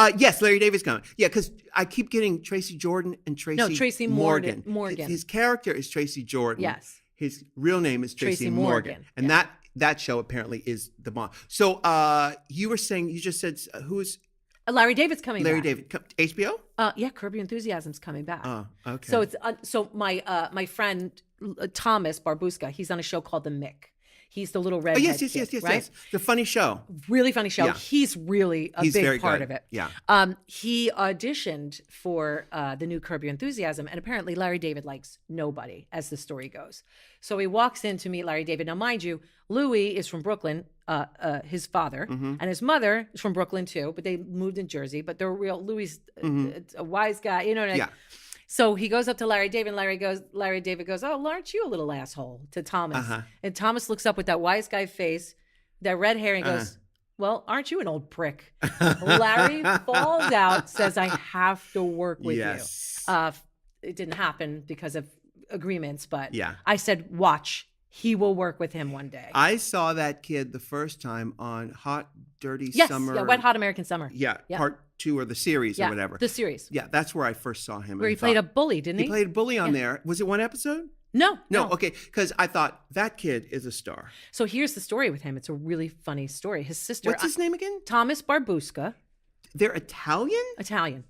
too. Yes, Larry David's coming. Yeah, because I keep getting Tracy Jordan and Tracy Morgan. His character is Tracy Jordan. Yes. His real name is Tracy Morgan. And Yeah. that show apparently is the bomb. So you were saying, you just said, who's Larry David's coming Larry back. David? HBO? Yeah, Curb Your Enthusiasm's coming back. Oh, okay. So it's my friend Thomas Barbuska, he's on a show called The Mick. He's the little redhead yes, kid, right? yes. The funny show. Really funny show. Yeah. He's really He's very big part good. of it. Yeah. He auditioned for the new Curb Your Enthusiasm, and apparently Larry David likes nobody, as the story goes. So he walks in to meet Larry David. Now, mind you, Louis is from Brooklyn, his father, and his mother is from Brooklyn too, but they moved in Jersey. But they're real. Louis, a wise guy, you know what I mean? Yeah. So he goes up to Larry David, and Larry David goes, "Oh, aren't you a little asshole?" to Thomas. And Thomas looks up with that wise guy face, that red hair, and goes, "Well, aren't you an old prick?" Larry falls out, says, "I have to work with you." It didn't happen because of agreements, but Yeah. I said, "Watch, he will work with him one day." I saw that kid the first time on Hot Dirty Yes, Summer. yeah, Wet Hot American Summer. Yeah, Yeah. part 2 or the series or whatever. The series. Yeah, that's where I first saw him. Where and he I played a thought- bully, didn't he? He played a bully on there. Was it one episode? No. No, okay, because I thought that kid is a star. So here's the story with him. It's a really funny story. His sister, What's his name again? Thomas Barbuska, They're Italian. Italian.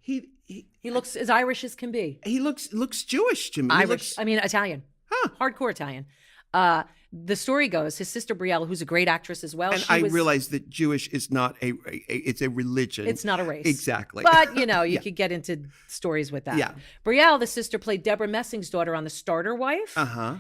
He He looks as Irish as can be. looks Jewish to me. He Irish. looks- I mean, Italian. Huh. Hardcore Italian. the story goes, his sister Brielle, who's a great actress as well. And I realize that Jewish is not it's a religion. It's not a race. Exactly. But, you could get into stories with that. Yeah. Brielle, the sister, played Deborah Messing's daughter on The Starter Wife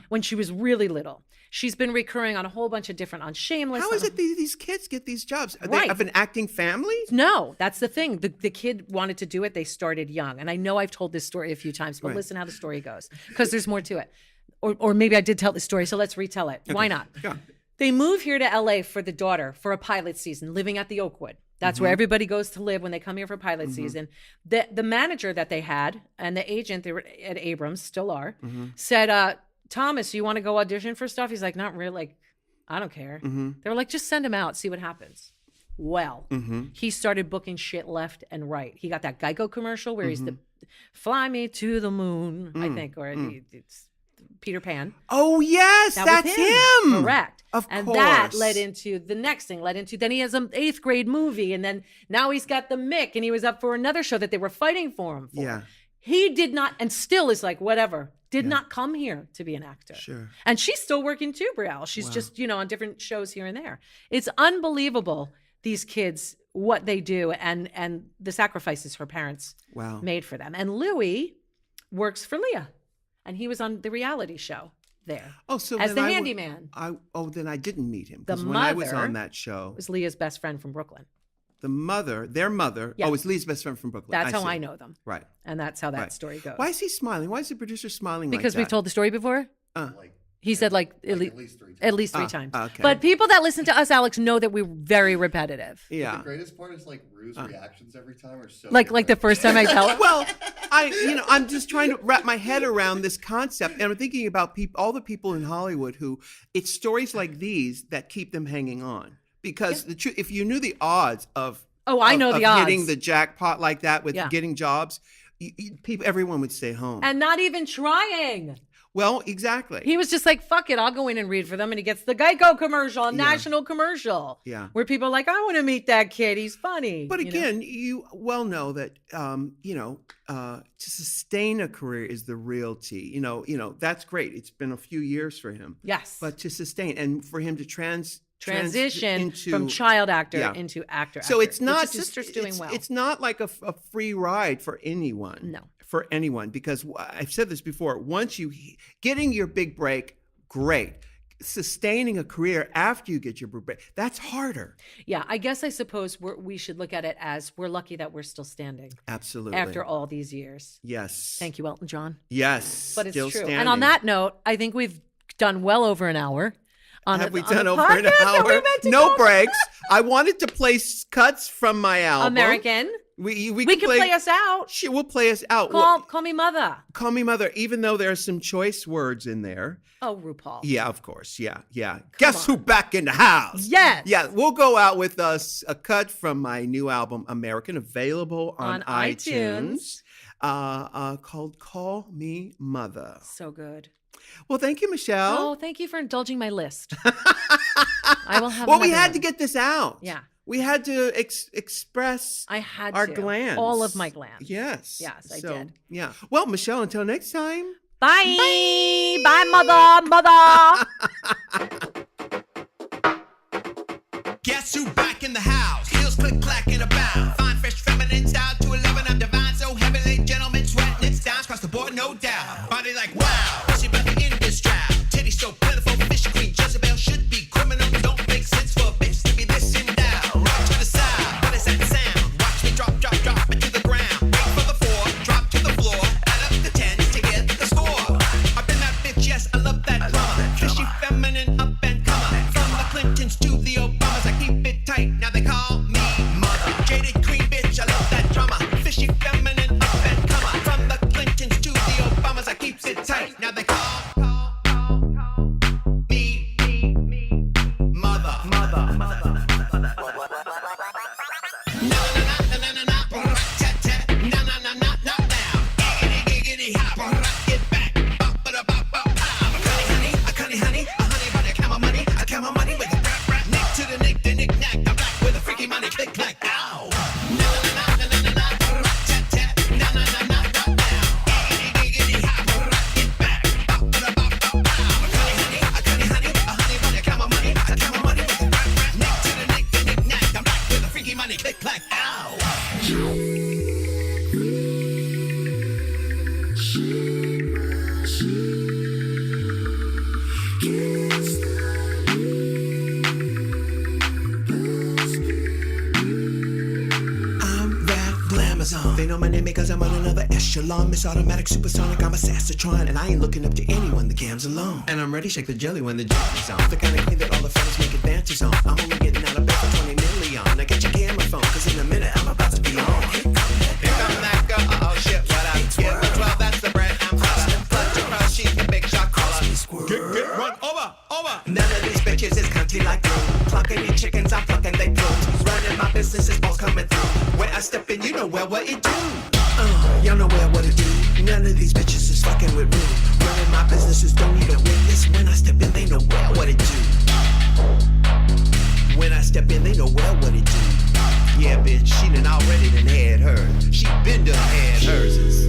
when she was really little. She's been recurring on a whole bunch of different, on Shameless. How is it these kids get these jobs? Are Right. they of an acting family? No, that's the thing. The kid wanted to do it. They started young. And I know I've told this story a few times, but listen how the story goes, because there's more to it. Or maybe I did tell the story, so let's retell it. Okay. Why not? Yeah. They move here to LA for the daughter for a pilot season, living at the Oakwood. That's where everybody goes to live when they come here for pilot season. The manager that they had and the agent, they were at Abrams, still are, said, Thomas, you want to go audition for stuff? He's like, not really. Like, I don't care. They were like, just send him out, see what happens. Well, he started booking shit left and right. He got that Geico commercial where he's the fly me to the moon, I think, or it's Peter Pan. Oh, yes, that's him. Correct. Of and course. that led into the next thing, then he has an 8th grade movie. And then now he's got the Mick and he was up for another show that they were fighting for him for. Yeah. He did not, and still is like, whatever, did not come here to be an actor. Sure. And she's still working too, Brielle. She's just, on different shows here and there. It's unbelievable, these kids, what they do and the sacrifices her parents made for them. And Louis works for Leah. And he was on the reality show there. Oh, so as the handyman. Then I didn't meet him. Because when I was on that show, was Leah's best friend from Brooklyn. Their mother. Yeah. Oh, it's Leah's best friend from Brooklyn. That's how I know them. Right. And that's how that story goes. Why is he smiling? Why is the producer smiling because like that? We've told the story before? He said at least 3 times. At least 3 times. Okay. But people that listen to us, Alex, know that we're very repetitive. Yeah. The greatest part is Rue's reactions every time are so like the first time I tell it. Well, I'm just trying to wrap my head around this concept, and I'm thinking about all the people in Hollywood who it's stories like these that keep them hanging on. Because the truth, if you knew the odds of hitting the jackpot like that with getting jobs, everyone would stay home and not even trying. Well, exactly. He was just like, fuck it, I'll go in and read for them. And he gets the Geico commercial, a national commercial. Yeah. Where people are like, I want to meet that kid. He's funny. But again, you well know that, to sustain a career is the realty. That's great. It's been a few years for him. Yes. But to sustain and for him to transition from child actor into actor. So it's not his sister's doing well. It's not like a free ride for anyone. No. For anyone, because I've said this before. Once you getting your big break, great. Sustaining a career after you get your big break, that's harder. Yeah, I suppose we should look at it as we're lucky that we're still standing. Absolutely. After all these years. Yes. Thank you, Elton John. Yes. But it's still true. Standing. And on that note, I think we've done well over an hour. Have we done over an hour? No breaks. I wanted to play cuts from my album. American. We can play us out. We'll play us out. Call me mother. Call me mother, even though there are some choice words in there. Oh, RuPaul. Yeah, of course. Yeah. Guess who back in the house? Yes. Yeah, we'll go out with a cut from my new album, American, available on iTunes. Called Call Me Mother. So good. Well, thank you, Michelle. Oh, thank you for indulging my list. I will have. Well, we had to get this out. Yeah. We had to express our glands. All of my glands. Yes. Yes, I did. Yeah. Well, Michelle, until next time. Bye. Bye, mother. Guess who back in the house? Heels click clacking about. Fine, fresh, feminine style to 11. I'm divine, so heavenly. Gentlemen sweating it down across the board, no doubt. Body like wow. She back in this trap. Titty so plentiful. Fish queen Jezebel should be criminal. Don't make sense for a bitch to be this in down. Rock to the side. What is that sound? Watch me drop it to the ground. Wait for the 4. Drop to the floor. Add up the 10 to get the score. I've been that bitch, yes, I love that drama. Fishy, feminine, up and coming. From the Clintons to the Obamas, I keep it tight. Now they call me mother. Jaded queen bitch. They know my name because I'm on another echelon. Miss Automatic, Supersonic, I'm a Sassatron. And I ain't looking up to anyone, the cam's alone. And I'm ready, shake the jelly when the jelly's on. The kind of clean that all the fellas make advances on. I'm only getting out of bed for 20 million. Now get your camera phone, cause in a minute I'm about to be on. Here come that girl, oh shit, what up? Give me 12, that's the bread I'm hollering. Clutch across, she's the big shot caller. Get, run, over. None of these bitches is cunty like glue. Plucking these chickens, I'm plucking they plumes. Running my business is balls coming through. When I step in, you know well what it do. Y'all know well what it do. None of these bitches is fucking with me. Running my businesses don't need a witness. When I step in, they know well what it do. When I step in, they know well what it do. Yeah, bitch, she done already done had hers. She been done had hers.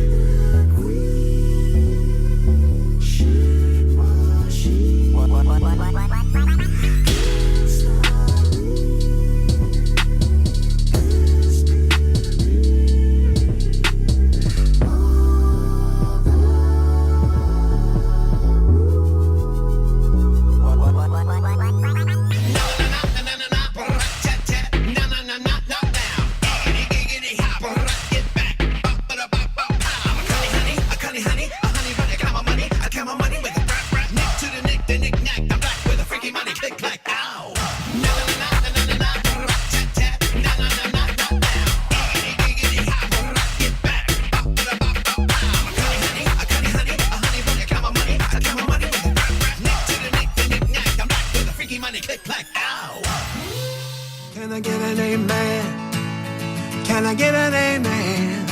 Can I get an amen? Can I get an amen?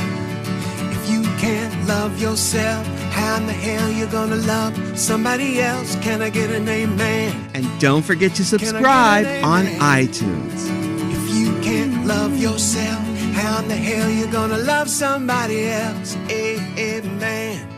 If you can't love yourself, how in the hell you gonna love somebody else? Can I get an amen? And don't forget to subscribe on iTunes. If you can't love yourself, how in the hell you gonna love somebody else? Amen.